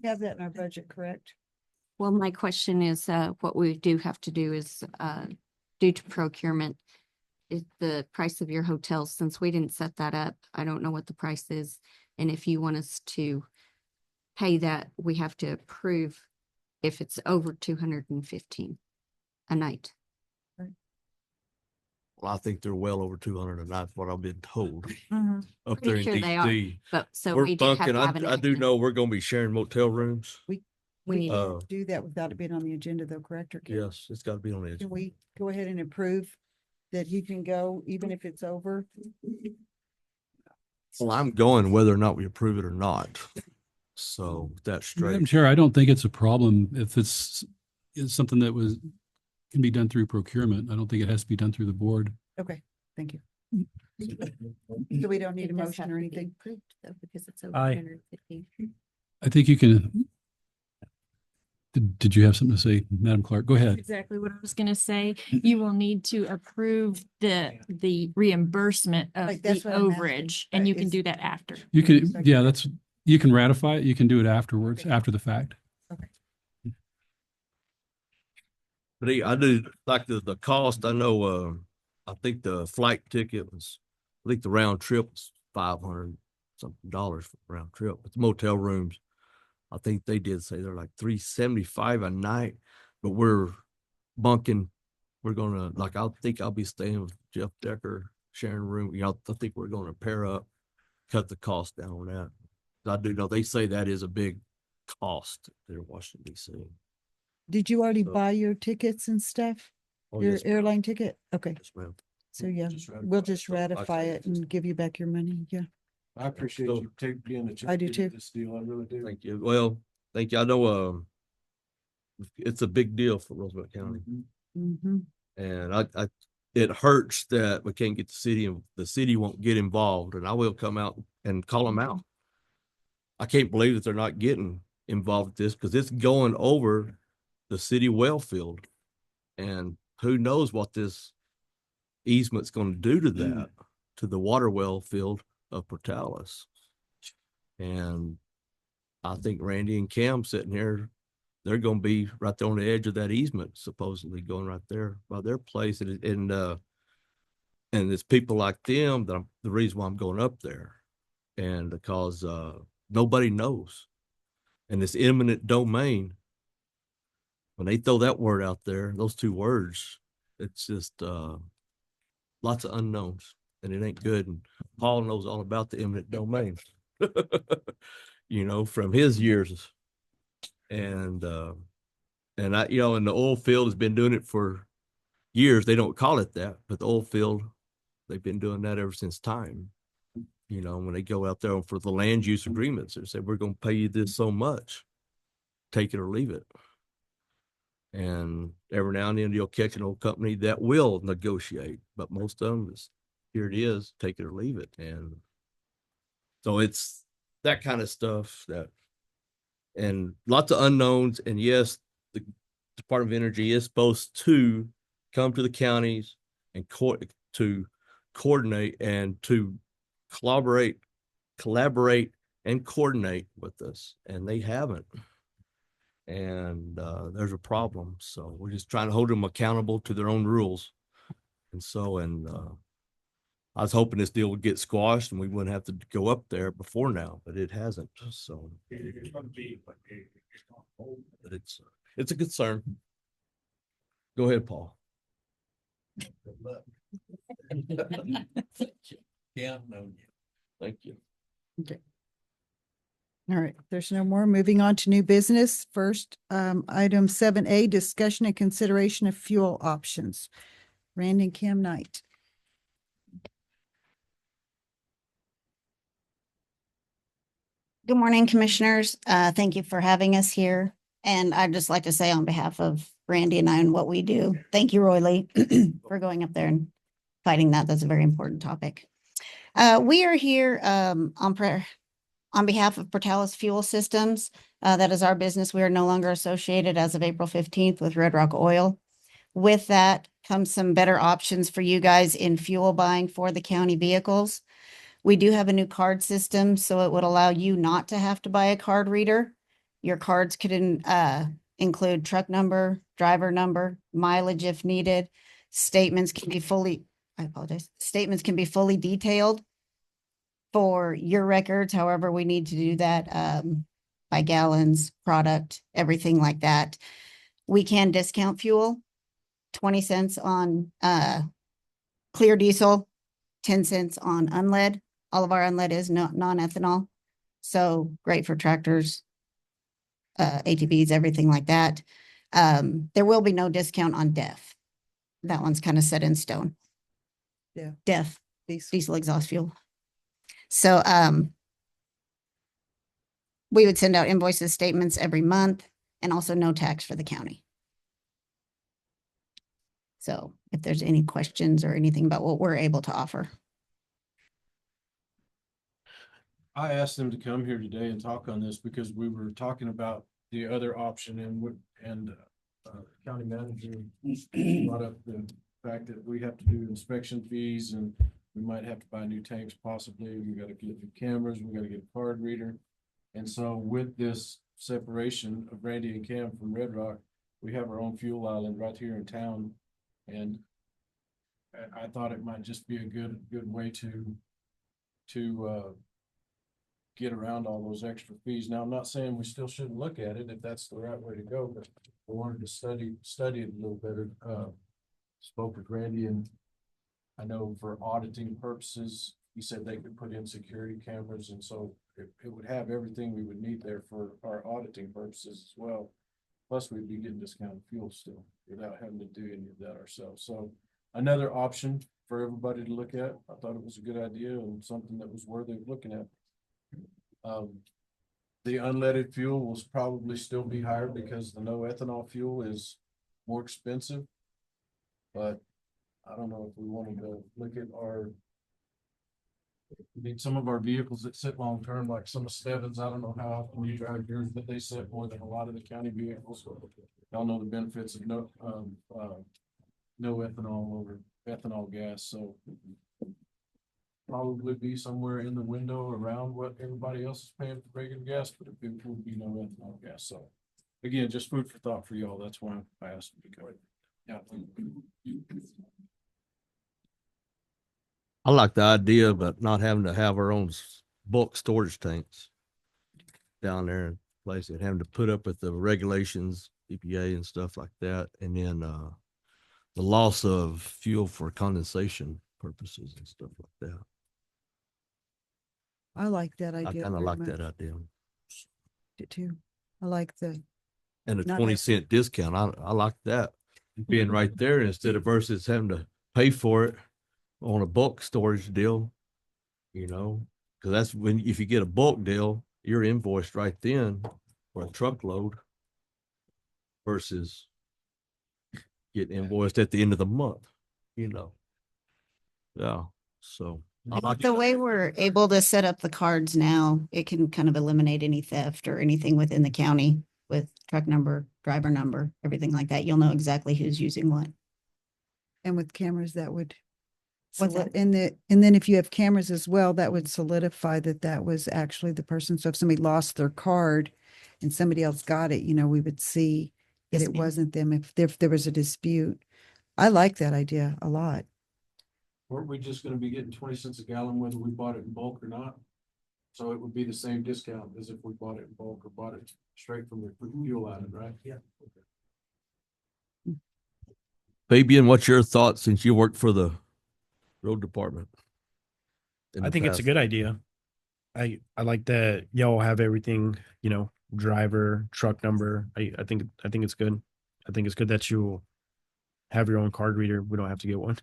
We have that in our budget, correct? Well, my question is, what we do have to do is, due to procurement, is the price of your hotels, since we didn't set that up, I don't know what the price is. And if you want us to pay that, we have to approve if it's over 215 a night. Well, I think they're well over 200 a night, what I've been told. Mm-hmm. Up Pretty there in sure they are, DC. but so We're we do have funking. to have an I do extra. know we're going to be sharing motel rooms. We We need, can't do that without it being on the agenda though, correct? Or can- Yes, it's got to be on the Can agenda. we go ahead and approve that you can go even if it's over? Well, I'm going whether or not we approve it or not. So that's Madam straight. Chair, I don't think it's a problem if it's something that can be done through procurement. I don't think it has to be done through the board. Okay, thank you. So we don't need it a does motion have or to be anything? approved, though, because it's over Aye. 215. I think you can. Did you have something to say, Madam Clerk? Go ahead. Exactly what I was gonna say. You will need to approve the reimbursement of Right, the that's what I'm asking. overage, and Right, you can is- do that after. You can, yeah, you can ratify it. You can do it afterwards, Okay. after the fact. But I do like the cost. I know, I think the flight ticket was I think the round trip was $500 something for round trip, but the motel rooms, I think they did say they're like $375 a night, but we're bunking. We're gonna, like, I think I'll be staying with Jeff Decker, sharing a room. You know, I think we're gonna pair up, cut the cost down on that. I do know they say that is a big cost there in Washington DC. Did you already So- buy your tickets and stuff? Oh, Your yes, ma'am. airline ticket? Okay, Yes, ma'am. so yeah, Just ratify we'll it. just So I ratify can it just- and give you back your money. Yeah. I appreciate So- you being the I do champion of too. this deal. I really do. Thank you. Well, thank you. I know, it's a big deal for Roosevelt County. Mm-hmm. And it hurts that we can't get the city and the city won't get involved, and I will come out and call them out. I can't believe that they're not getting involved with this because it's going over the city well field. And who knows what this easement's going to do to that, to the water well field of Portales. And I think Randy and Cam sitting here, they're going to be right there on the edge of that easement, supposedly going right there by their place. And it's people like them that the reason why I'm going up there. And because nobody knows. And this eminent domain, when they throw that word out there, those two words, it's just lots of unknowns, and it ain't good. And Paul knows all about the eminent domain, you know, from his years. And I, you know, and the oil field has been doing it for years. They don't call it that, but the oil field, they've been doing that ever since time. You know, when they go out there for the land use agreements, they say, we're going to pay you this so much, take it or leave it. And every now and then you'll catch an old company that will negotiate, but most of them is, here it is, take it or leave it. And so it's that kind of stuff and lots of unknowns. And yes, the Department of Energy is supposed to come to the counties and to coordinate and to collaborate and coordinate with us, and they haven't. And there's a problem. So we're just trying to hold them accountable to their own rules. And so, I was hoping this deal would get squashed and we wouldn't have to go up there before now, but it hasn't. So but it's a concern. Go ahead, Paul. Good luck. Yeah, no. Thank you. Okay. All right, there's no more. Moving on to new business. First, item 7A, discussion and consideration of fuel options. Randy and Kim Knight. Good morning, commissioners. Thank you for having us here. And I'd just like to say on behalf of Randy and I and what we do, thank you, Roy Lee, for going up there and fighting that. That's a very important topic. We are here on behalf of Portales Fuel Systems. That is our business. We are no longer associated as of April 15th with Red Rock Oil. With that comes some better options for you guys in fuel buying for the county vehicles. We do have a new card system, so it would allow you not to have to buy a card reader. Your cards could include truck number, driver number, mileage if needed. Statements can be fully detailed for your records. However, we need to do that by gallons, product, everything like that. We can discount fuel, 20 cents on clear diesel, 10 cents on unlead. All of our unlead is non-ethanol. So great for tractors, ATVs, everything like that. There will be no discount on DEF. That one's kind of set in stone. Yeah. DEF, diesel exhaust fuel. So we would send out invoices, statements every month, and also no tax for the county. So if there's any questions or anything about what we're able to offer. I asked them to come here today and talk on this because we were talking about the other option and county manager brought up the fact that we have to do inspection fees and we might have to buy new tanks possibly. We got to get new cameras. We got to get a card reader. And so with this separation of Randy and Cam from Red Rock, we have our own fuel island right here in town. And I thought it might just be a good way to get around all those extra fees. Now, I'm not saying we still shouldn't look at it if that's the right way to go, but I wanted to study it a little better. Spoke with Randy, and I know for auditing purposes, he said they could put in security cameras, and so it would have everything we would need there for our auditing purposes as well. Plus, we'd be getting discounted fuel still without having to do any of that ourselves. So another option for everybody to look at. I thought it was a good idea and something that was worthy of looking at. The unleaded fuel will probably still be higher because the no ethanol fuel is more expensive. But I don't know if we wanted to look at some of our vehicles that sit long term, like some of Stevin's. I don't know how often you drive yours, but they sit more than a lot of the county vehicles. Y'all know the benefits of no ethanol over ethanol gas, so probably be somewhere in the window around what everybody else is paying for regular gas, but it would be no ethanol gas. So again, just food for thought for y'all. That's why I asked them to go. Yeah. I like the idea of not having to have our own bulk storage tanks down there in place and having to put up with the regulations, EPA and stuff like that. And then the loss of fuel for condensation purposes and stuff like that. I like that I idea. kind of very like much. that idea. Did too. I like the, And a Not 20-cent discount. I like that. Being right there instead of versus having to pay for it on a bulk storage deal, because that's when, if you get a bulk deal, you're invoiced right then for a truckload versus getting invoiced at the end of the month, Yeah. So I like The way we're able to set up the cards now, it can kind of eliminate any theft or anything within the county with truck number, driver number, everything like that. You'll know exactly who's using what. and with cameras that would. What's that? And then if you have cameras as well, that would solidify that was actually the person. So if somebody lost their card and somebody else got it, we would see that Yes, it ma'am. wasn't them if there was a dispute. I like that idea a lot. Weren't we just gonna be getting 20 cents a gallon whether we bought it in bulk or not? So it would be the same discount as if we bought it in bulk or bought it straight from the fuel island, right? Yeah. Fabian, what's your thoughts since you worked for the road department? I think it's a good idea. I like that y'all have everything, driver, truck number. I think it's good. I think it's good that you have your own card reader. We don't have to get one.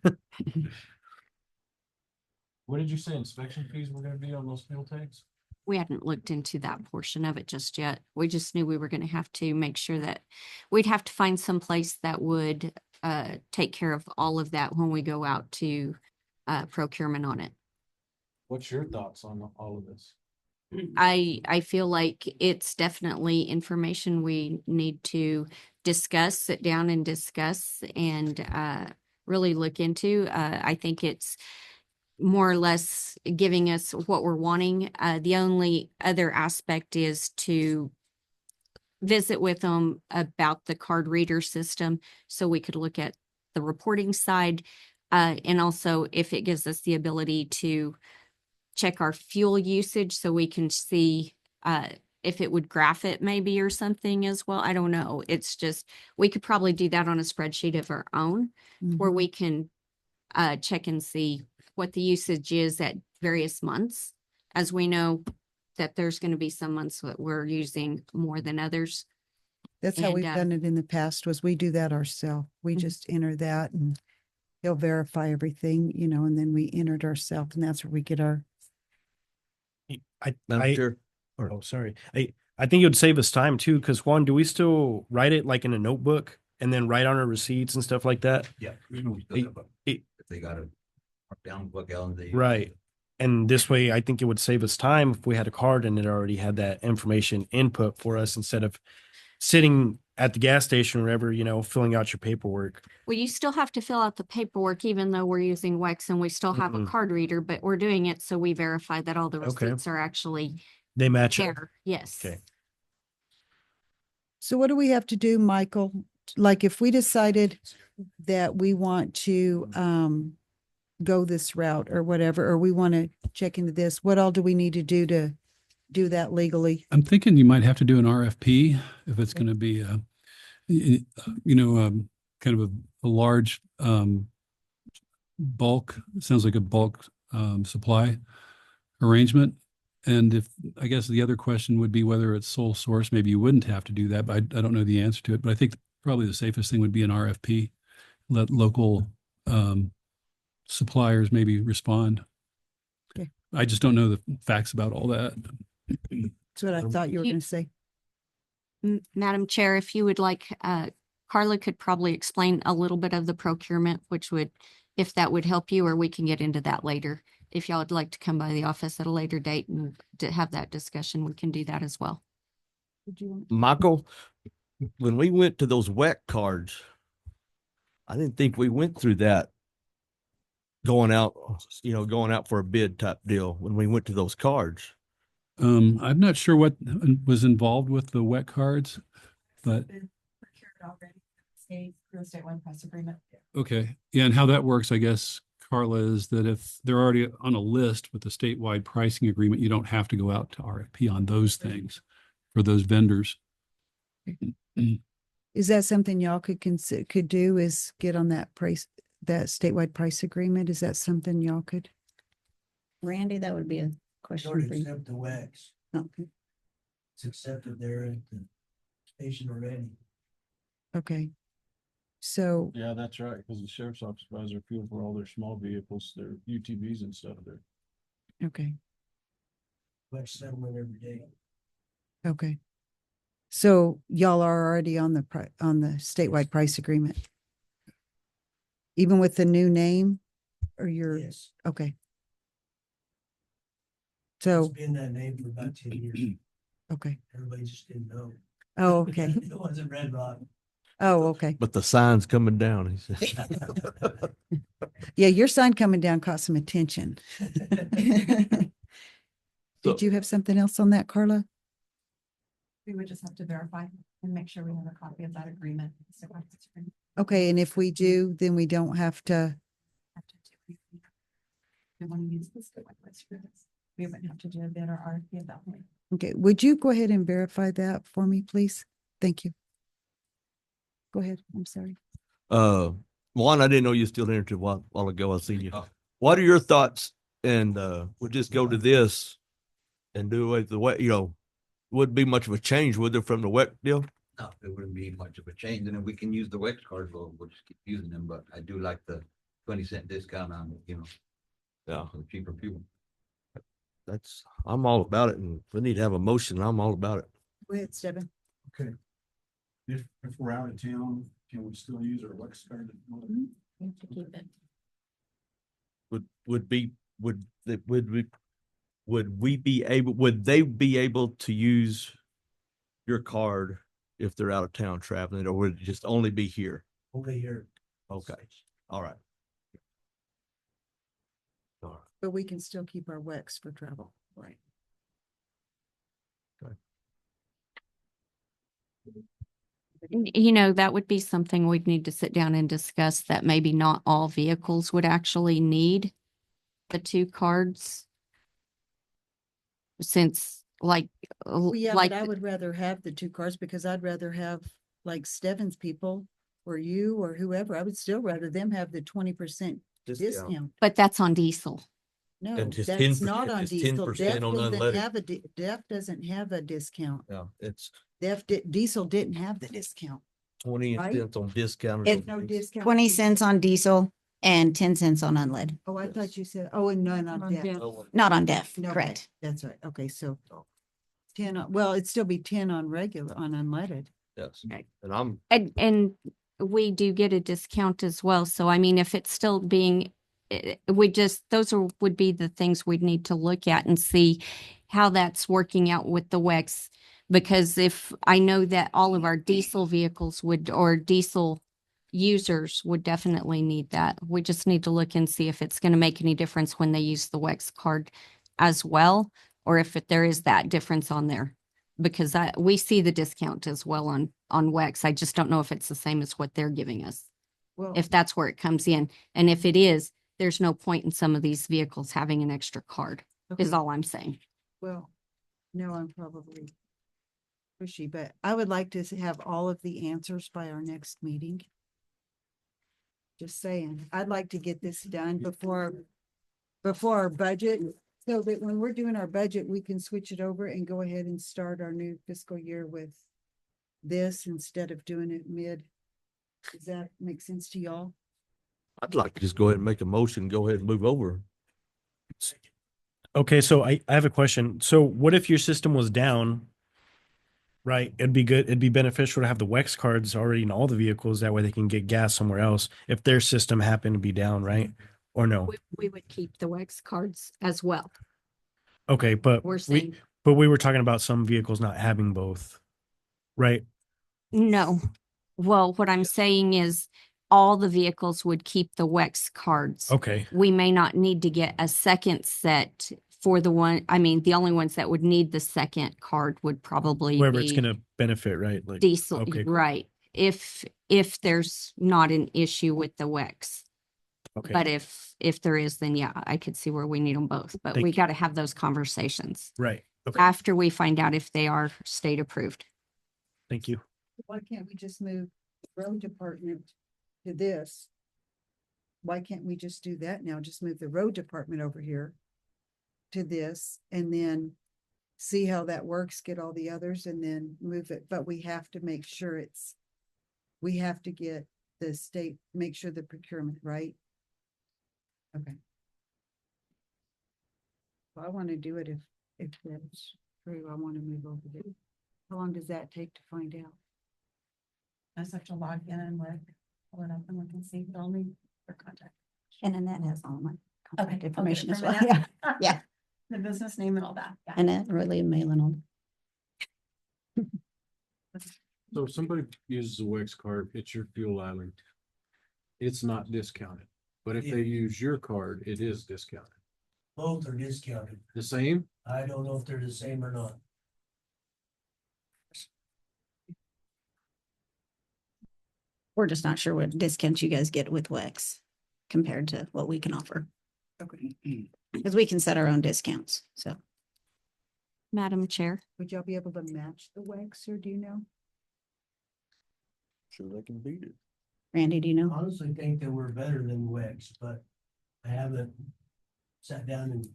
What did you say inspection fees were gonna be on those fuel tanks? We hadn't looked into that portion of it just yet. We just knew we were going to have to make sure that we'd have to find some place that would take care of all of that when we go out to procurement on it. What's your thoughts on all of this? I feel like it's definitely information we need to discuss, sit down and discuss and really look into. I think it's more or less giving us what we're wanting. The only other aspect is to visit with them about the card reader system so we could look at the reporting side. And also if it gives us the ability to check our fuel usage so we can see if it would graph it maybe or something as well. I don't know. It's just, we could probably do that on a spreadsheet of our own where we can check and see what the usage is at various months, as we know that there's going to be some months that we're using more than others. That's how we've And, done it in the past, was we do that ourselves. We just enter that and he'll verify everything, and then we enter it ourselves, and that's where we get our. Sure. Oh, sorry. I think it would save us time too, because Juan, do we still write it like in a notebook and then write on our receipts and stuff like that? Yeah. If they got it down what gallons they use. Right. And this way, I think it would save us time if we had a card and it already had that information input for us instead of sitting at the gas station or whatever, filling out your paperwork. well, you still have to fill out the paperwork, even though we're using Wex and we still have a card reader, but we're doing it so we verify that all the Okay. receipts are actually They match it. there. Yes. Okay. So what do we have to do, Michael? Like if we decided that we want to go this route or whatever, or we want to check into this, what all do we need to do that legally? I'm thinking you might have to do an RFP if it's going to be kind of a large bulk, sounds like a bulk supply arrangement. And if, I guess the other question would be whether it's sole source, maybe you wouldn't have to do that, but I don't know the answer to it. But I think probably the safest thing would be an RFP. Let local suppliers maybe respond. Okay. I just don't know the facts about all that. That's what I thought you were You- going to say. Madam Chair, if you would like, Carla could probably explain a little bit of the procurement, which would, if that would help you, or we can get into that later. If y'all would like to come by the office at a later date and to have that discussion, we can do that as well. Michael, when we went to those WEC cards, I didn't think we went through that going out for a bid type deal when we went to those cards. I'm not sure what was involved with the wet cards, but okay. Yeah, and how that works, I guess, Carla, is that if they're already on a list with the statewide pricing agreement, you don't have to go out to RFP on those things for those vendors. Is that something y'all could do, is get on that price, that statewide price agreement? Is that something y'all could? Randy, that would be a question for you. Accept the wax. Okay. It's accepted there at the station already. Okay. So, Yeah, that's right, because the sheriff's office buys their fuel for all their small vehicles, their UTVs and stuff there. okay, Wax settlement every day. okay. So y'all are already on the on the statewide price agreement? Even with the new name, or you're? Yes. Okay. It's So, been that name for about 10 years. okay. Everybody just didn't know. Oh, okay. It wasn't Red Rock. Oh, okay. But the sign's coming down, he said. Yeah, your sign coming down caught some attention. So- Did you have something else on that, Carla? We would just have to verify and make sure we have a copy of that agreement. Okay, and if we do, then we don't have to, We want to use this. We wouldn't have to do a bid or RFP at that point. okay, would you go ahead and verify that for me, please? Thank you. Go ahead, I'm sorry. Juan, I didn't know you were still there until a while ago. I seen you. What are your thoughts? And we'll just go to this and do away with the wet, wouldn't be much of a change, would there, from the wet deal? No, it wouldn't be much of a change, and then we can use the Wex cards, we'll just keep using them, but I do like the 20-cent discount on, Yeah, for the cheaper fuel. I'm all about it, and if we need to have a motion, I'm all about it. Go ahead, Steven. Okay. If we're out of town, can we still use our Wex card? We have to keep it. Would they be able to use your card if they're out of town traveling, or would it just only be here? Only here. Okay, all right. But we can still keep our WEX for travel. Right. That would be something we'd need to sit down and discuss, that maybe not all vehicles would actually need the two cards. Since Well, yeah, like, but I would rather have the two cards because I'd rather have like Steven's people or you or whoever. I would still rather them have the 20% discount. but that's on diesel. No, And just that's 10%, not on just diesel. 10% DEF on doesn't unleaded. have DEF doesn't have a discount. Yeah, it's Diesel didn't have the discount. 20 Right? cents on discount. It- No discount. 20 cents on diesel and 10 cents on unleaded, Oh, I thought you said, oh, and none on DEF. not on DEF, No, correct? That's right. Okay, so 10 on, well, it'd still be 10 on regular, on unleaded. Yes, Right. and I'm, And we do get a discount as well. So I mean, if it's still being, would be the things we'd need to look at and see how that's working out with the WEX. Because if I know that all of our diesel vehicles or diesel users would definitely need that. We just need to look and see if it's going to make any difference when they use the WEX card as well, or if there is that difference on there. Because we see the discount as well on WEX. I just don't know if it's the same as what they're giving us, Well, if that's where it comes in. And if it is, there's no point in some of these vehicles having an extra card, is Okay. all I'm saying. Well, no, I'm probably pushy, but I would like to have all of the answers by our next meeting. Just saying, I'd like to get this done before our budget, so that when we're doing our budget, we can switch it over and go ahead and start our new fiscal year with this instead of doing it mid. Does that make sense to y'all? I'd like to just go ahead and make a motion, go ahead and move over. Okay, so I have a question. So what if your system was down? Right, it'd be good. It'd be beneficial to have the WEX cards already in all the vehicles. That way they can get gas somewhere else if their system happened to be down, right? Or no? We would keep the WEX cards as well. Okay, but We're saying, we were talking about some vehicles not having both, right? no. Well, what I'm saying is all the vehicles would keep the WEX cards. Okay, We may not need to get a second set for the one, I mean, the only ones that would need the second card would probably wherever it's be gonna benefit, right? Like diesel, okay, cool. right? If there's not an issue with the WEX. Okay, But if there is, then yeah, I could see where we need them both, but Thank we you. got to have those conversations right. Okay, after we find out if they are state approved. thank you. Why can't we just move road department to this? Why can't we just do that now? Just move the road department over here to this and then see how that works, get all the others and then move it. But we have to make sure we have to get the state, make sure the procurement, right? Okay. Well, I want to do it if that's true. I want to move over there. How long does that take to find out? I just have to log in and look, pull it up and look and see what I'll need for contact. And Annette has all my contact Okay, information okay, as well. from Yeah, Annette. yeah. The business name and all that. Yeah. Annette, Roy and Malin on. So if somebody uses a WEX card, it's your fuel island. It's not discounted, but if they use your card, it is discounted. Both are discounted. The same? I don't know if they're the same or not. We're just not sure what discounts you guys get with WEX compared to what we can offer. Okay. Because we can set our own discounts, so. Madam Chair, Would y'all be able to match the WEX or do you know? Sure they can beat it. Randy, do you know? Honestly think that we're better than Wex, but I haven't sat down and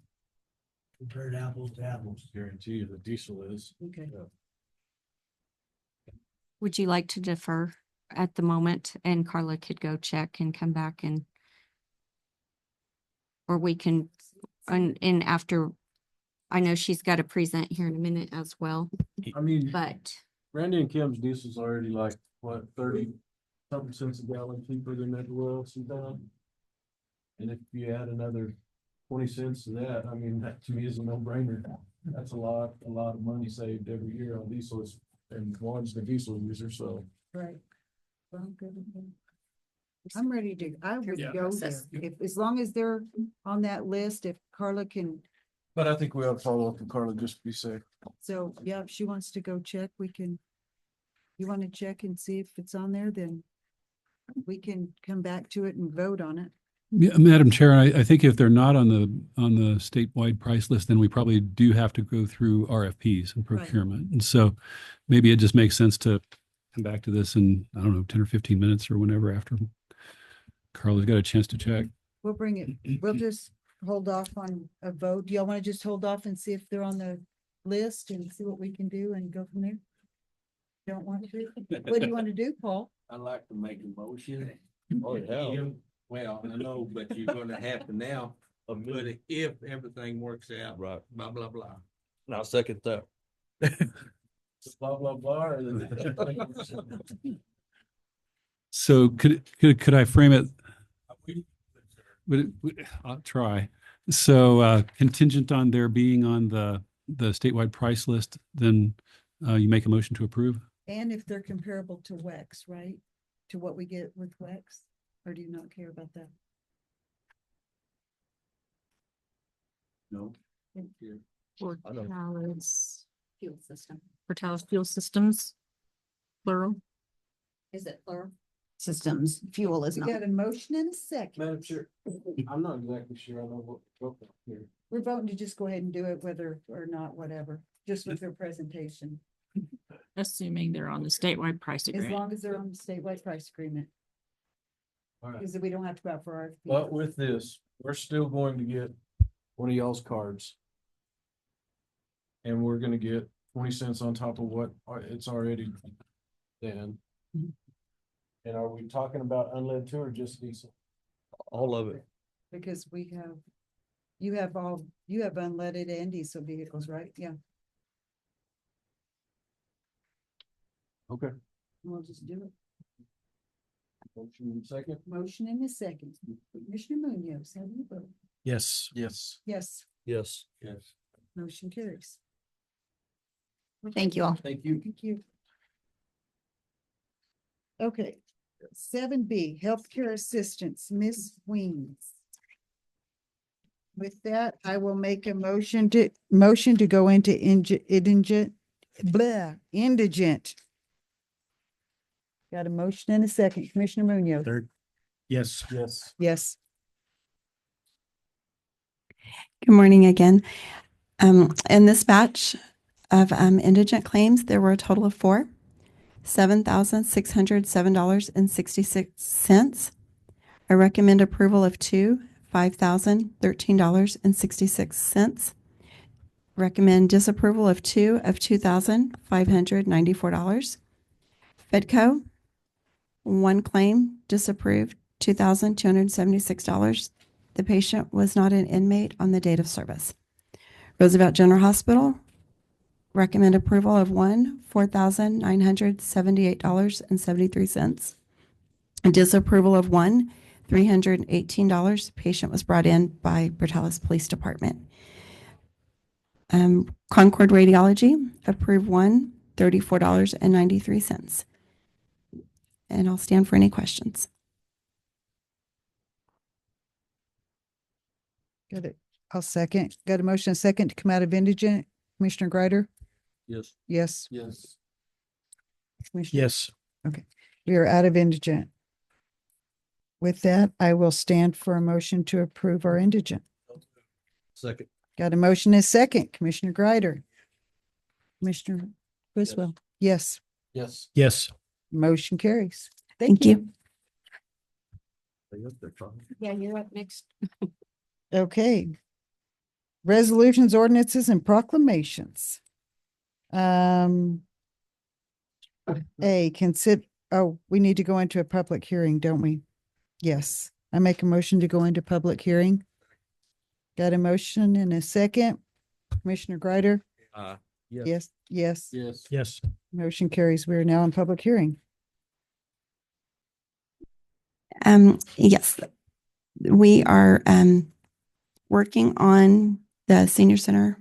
compared apples to apples. Guarantee you the diesel is. Okay. would you like to defer at the moment and Carla could go check and come back and or we can, and after, I know she's got to present here in a minute as well, I mean, but Randy and Kim's diesel's already like, what, 30 something cents a gallon cheaper than everywhere else in town. And if you add another 20 cents to that, I mean, that to me is a no brainer. That's a lot of money saved every year on diesels, and one's the diesel user, so. Right. Well, I'm good with that. I'm ready to, I would Yeah. go there. If, as long as they're on that list, if Carla can, But I think we ought to follow up with Carla just to be safe. so yeah, if she wants to go check, we can. You want to check and see if it's on there, then we can come back to it and vote on it. Yeah, Madam Chair, I think if they're not on the statewide price list, then we probably do have to go through RFPs and Right. procurement. And so maybe it just makes sense to come back to this in, I don't know, 10 or 15 minutes or whenever after Carla's got a chance to check. We'll bring it, we'll just hold off on a vote. Do y'all want to just hold off and see if they're on the list and see what we can do and go from there? Don't want to? What do you want to do, Paul? I'd like to make a motion. Oh, yeah. Well, I know, but you're gonna have to now, but if everything works out, Right. blah, blah, blah. And I'll second that. Blah, blah, blah. So could I frame it? I'll try. So contingent on their being on the statewide price list, then you make a motion to approve? And if they're comparable to WEX, right? To what we get with WEX, or do you not care about that? No. for I know. Talos fuel system, for Talos fuel systems, plural. Is it plural? systems. Fuel is We not. got a motion and a second. Madam Chair, I'm not exactly sure I know what we're voting on here. We're voting to just go ahead and do it whether or not, whatever, just with their presentation, Assuming they're on the statewide price as agreement. long as they're on the statewide price agreement. All right. Because we don't have to go out for RFP. But with this, we're still going to get one of y'all's cards. And we're gonna get 20 cents on top of what it's already then. And are we talking about unleaded too or just diesel? All of it. Because you have unleaded and diesel vehicles, right? Yeah. Okay. We'll just do it. Motion in second? Motion in a second. Commissioner Munoz, how do you vote? Yes. Yes. Yes, Yes. Yes. motion carries. Thank you all. Thank you. Thank you. Okay, 7B, healthcare assistance, Ms. Weems. With that, I will make a motion to go into indigent. Got a motion and a second. Commissioner Munoz. Third. Yes. Yes. Yes. Good morning again. In this batch of indigent claims, there were a total of four, $7,607.66. I recommend approval of two, $5,013.66. Recommend disapproval of two of $2,594. Fedco, one claim disapproved, $2,276. The patient was not an inmate on the date of service. Roosevelt General Hospital, recommend approval of one, $4,978.73. Disapproval of one, $318. Patient was brought in by Portales Police Department. Concord Radiology, approved one, $34.93. And I'll stand for any questions. Got it. I'll second. Got a motion and a second to come out of indigent. Commissioner Greider? Yes. Yes. Yes. Commissioner? Yes. We are out of indigent. With that, I will stand for a motion to approve our indigent. Second. Got a motion and a second. Commissioner Greider? Commissioner Griswold? Yes. Yes. Yes. Motion carries. Thank you. Yeah, you're up next. Okay. Resolutions, ordinances, and proclamations. A, we need to go into a public hearing, don't we? Yes. I make a motion to go into public hearing. Got a motion and a second. Commissioner Greider? Yes. Yes. Yes. Yes. Motion carries. We are now in public hearing. Yes, we are working on the senior center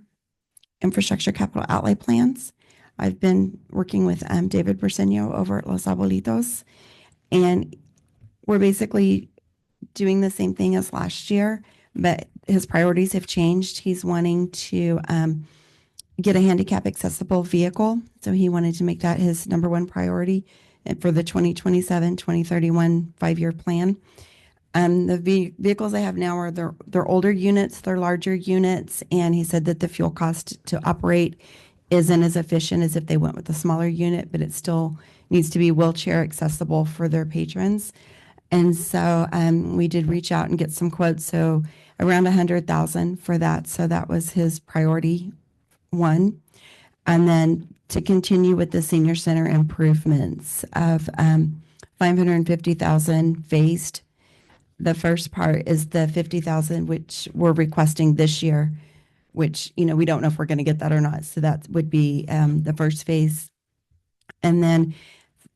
infrastructure capital outlay plans. I've been working with David Bersenio over at Los Abuelitos, and we're basically doing the same thing as last year, but his priorities have changed. He's wanting to get a handicap accessible vehicle. So he wanted to make that his number one priority for the 2027, 2031 5-year plan. The vehicles I have now are they're older units, they're larger units, and he said that the fuel cost to operate isn't as efficient as if they went with a smaller unit, but it still needs to be wheelchair accessible for their patrons. And so we did reach out and get some quotes, so around 100,000 for that. So that was his priority one. And then to continue with the senior center improvements of 550,000 phased. The first part is the 50,000, which we're requesting this year, which, we don't know if we're going to get that or not. So that would be the first phase. And then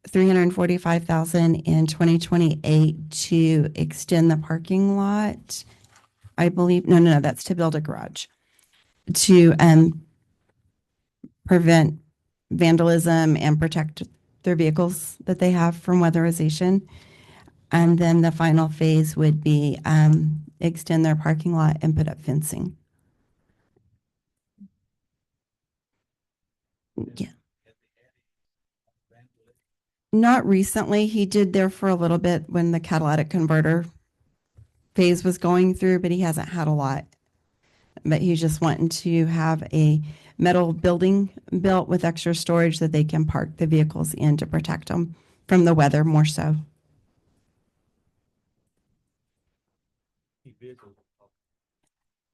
345,000 in 2028 to extend the parking lot. I believe, no, that's to build a garage to prevent vandalism and protect their vehicles that they have from weatherization. And then the final phase would be extend their parking lot and put up fencing. Yeah. Not recently. He did there for a little bit when the catalytic converter phase was going through, but he hasn't had a lot. But he's just wanting to have a metal building built with extra storage that they can park the vehicles in to protect them from the weather more so.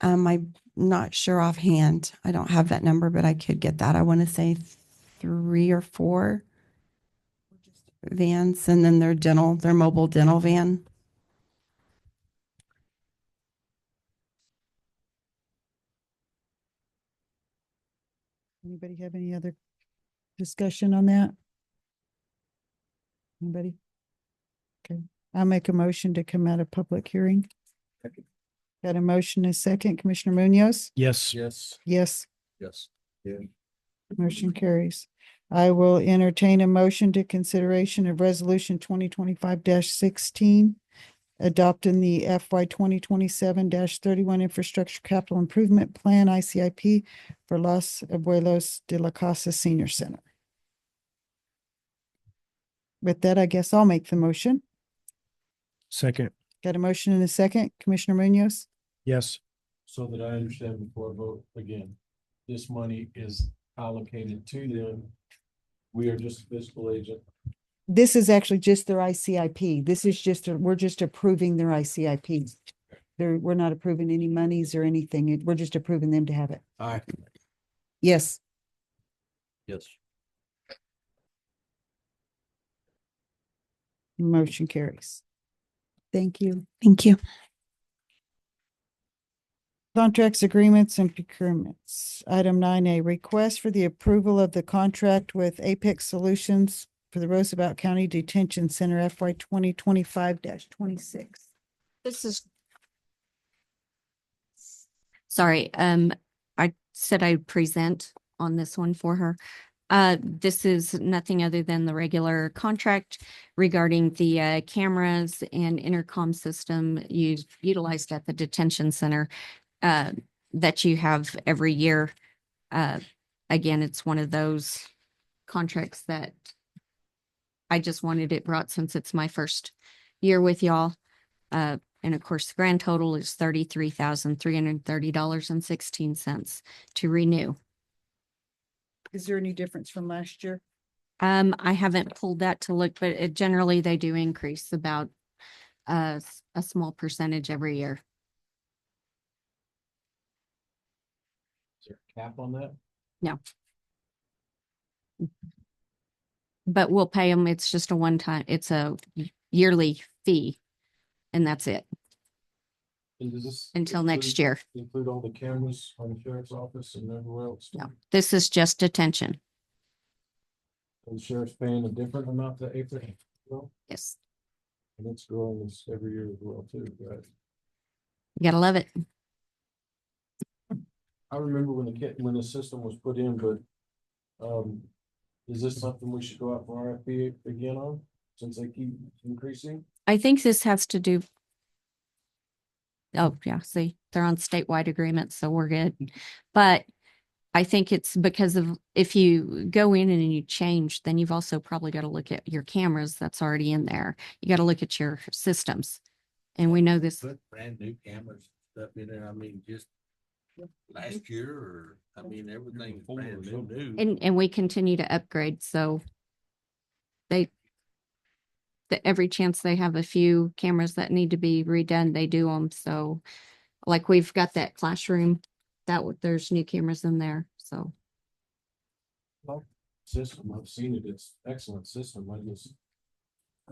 I'm not sure offhand. I don't have that number, but I could get that. I want to say 3 or 4 vans, and then their mobile dental van. Anybody have any other discussion on that? Anybody? Okay, I'll make a motion to come out of public hearing. Got a motion and a second, Commissioner Munoz? Yes. Yes. Yes, Yes. motion carries. I will entertain a motion to consideration of resolution 2025-16, adopting the FY 2027-31 infrastructure capital improvement plan, ICIP, for Los Abuelos de la Casa Senior Center. With that, I guess I'll make the motion. Second. Got a motion and a second, Commissioner Munoz? Yes. So that I understand before I vote again, this money is allocated to them. We are just a fiscal agent. This is actually just their ICIP. This is just, we're just approving their ICIP. We're not approving any monies or anything. We're just approving them to have it. Aye. Yes. Yes. Motion carries. Thank you. Thank you. Contracts, agreements, and procurements. Item 9A, request for the approval of the contract with Apex Solutions for the Roosevelt County Detention Center FY 2025-26. This is. Sorry, I said I'd present on this one for her. This is nothing other than the regular contract regarding the cameras and intercom system utilized at the detention center that you have every year. Again, it's one of those contracts that I just wanted it brought since it's my first year with y'all. And of course, the grand total is $33,330.16 to renew. Is there any difference from last year? I haven't pulled that to look, but generally they do increase about a small percentage every year. Is there a cap on that? No. But we'll pay them. It's just a one-time, it's a yearly fee, and that's it And does this until next year. include all the cameras on the sheriff's office and everywhere else? No, this is just detention. And the sheriff's paying a different amount to April? Yes. And it's growing this every year as well too, right? You gotta love it. I remember when the system was put in, but is this something we should go out for RFP again on, since they keep increasing? I think this has to do. Oh, yeah, see, they're on statewide agreements, so we're good. But I think it's because of, if you go in and you change, then you've also probably got to look at your cameras that's already in there. You got to look at your systems. And we know this. Put brand new cameras stuff in there. I mean, just last year, or I mean, everything's brand new. And we continue to upgrade, so every chance they have a few cameras that need to be redone, they do them. So like we've got that classroom there's new cameras in there. So System, I've seen it. It's excellent system. I just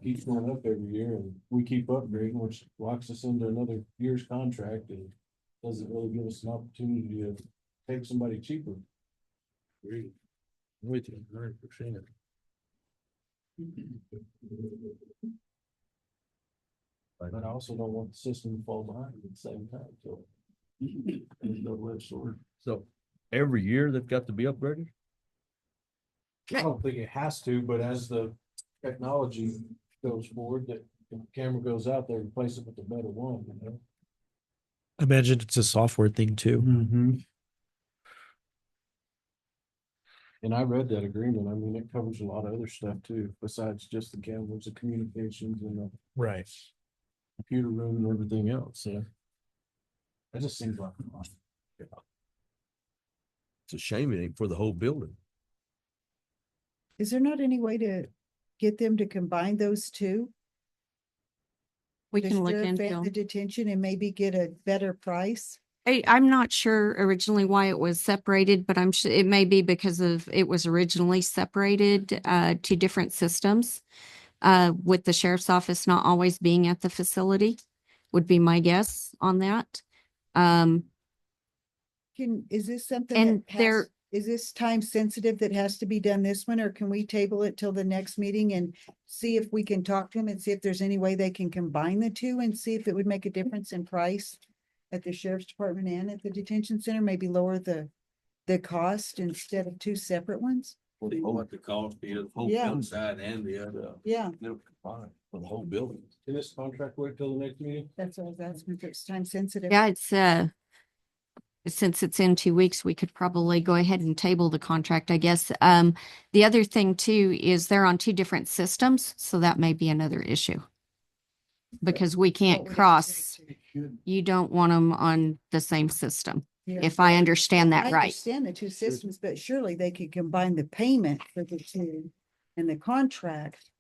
keeps going up every year, and we keep upgrading, which locks us into another year's contract and doesn't really give us an opportunity to take somebody cheaper. Agree. With you 100%. But I also don't want the system to fall behind at the same time, so. There's no less sword. So every year they've got to be upgraded? I don't think it has to, but as the technology goes forward, that if the camera goes out, they replace it with a better one, you know? I imagine it's a software thing too. Mm-hmm. And I read that agreement. I mean, it covers a lot of other stuff too, besides just the cameras, the communications and the Right. computer room and everything else, so. That just seems like a lot. It's a shame it ain't for the whole building. Is there not any way to get them to combine those two? We The can look sheriff into and the 'em. detention and maybe get a better price? I'm not sure originally why it was separated, but I'm sure it may be because of it was originally separated to different systems. With the sheriff's office not always being at the facility, would be my guess on that. Is this something And that there- has, is this time sensitive that has to be done this one, or can we table it till the next meeting and see if we can talk to them and see if there's any way they can combine the two and see if it would make a difference in price at the sheriff's department and at the detention center, maybe lower the cost instead of two separate ones? What the cost is, whole Yeah. inside and the other. Yeah, They're combined for the whole building. Can this contract wait till the next meeting? that's what I was asking, if it's time sensitive. Yeah, it's since it's in 2 weeks, we could probably go ahead and table the contract, I guess. The other thing too is they're on two different systems, so that may be another issue. Because we can't What would it cross, take to- you don't want them on the same system, Yeah. if I understand that I right. understand the two systems, but surely they could combine the payment for the two and the contract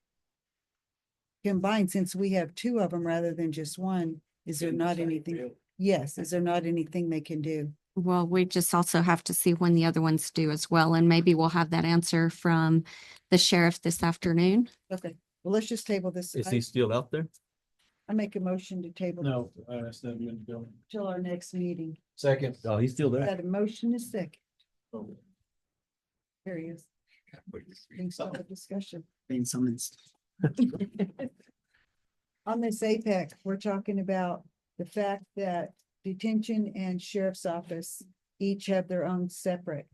combined, since we have two of them rather than just one. Is there not anything? Yes, is there not anything they can do? Well, we just also have to see when the other ones do as well, and maybe we'll have that answer from the sheriff this afternoon. Okay, well, let's just table this. Is he still out there? I make a motion to table. No, I asked that a minute ago. Till our next meeting. Second. Oh, he's still there. Got a motion, a second. There he is. Thanks for the discussion. Being summoned. On this APEC, we're talking about the fact that detention and sheriff's office each have their own separate.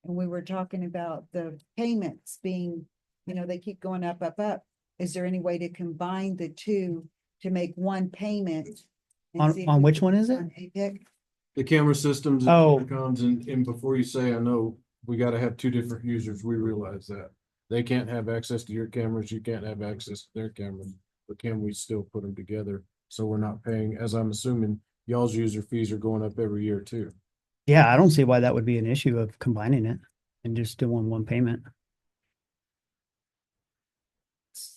And we were talking about the payments being, they keep going up, up, up. Is there any way to combine the two to make one payment? and On- see if on we which can- one is it? on APEC? The camera systems. Oh. And before you say, I know, we gotta have two different users. We realize that. They can't have access to your cameras. You can't have access to their cameras. But can we still put them together? So we're not paying, as I'm assuming, y'all's user fees are going up every year too. Yeah, I don't see why that would be an issue of combining it and just doing one payment.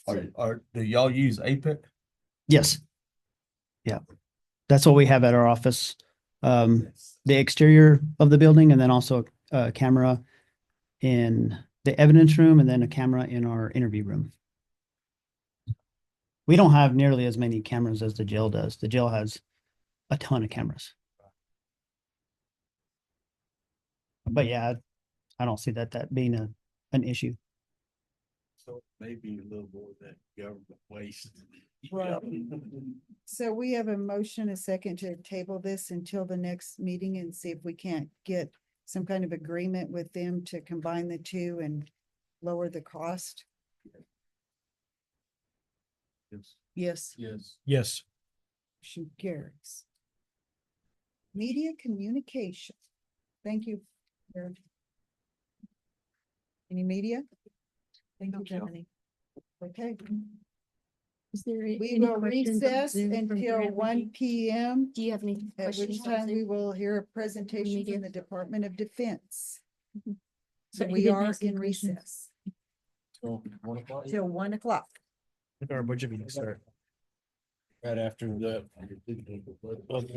Do y'all use APEC? Yes. Yeah. That's what we have at our office. The exterior of the building, and then also a camera in the evidence room, and then a camera in our interview room. We don't have nearly as many cameras as the jail does. The jail has a ton of cameras. But yeah, I don't see that being an issue. So maybe a little more of that government waste. Right. So we have a motion, a second to table this until the next meeting and see if we can't get some kind of agreement with them to combine the two and lower the cost. Yes. Yes. Yes. Yes. Motion carries. Media communication. Thank you. Eric. Any media? Thank you, Jill. Okay, Is there we will recess until 1 p.m. Do you have any At which questions? time we will hear a presentation from the Department of Defense. So But he we didn't are ask any in questions. recess So 1 o'clock? till 1 o'clock. Our budget meeting start. Right after that.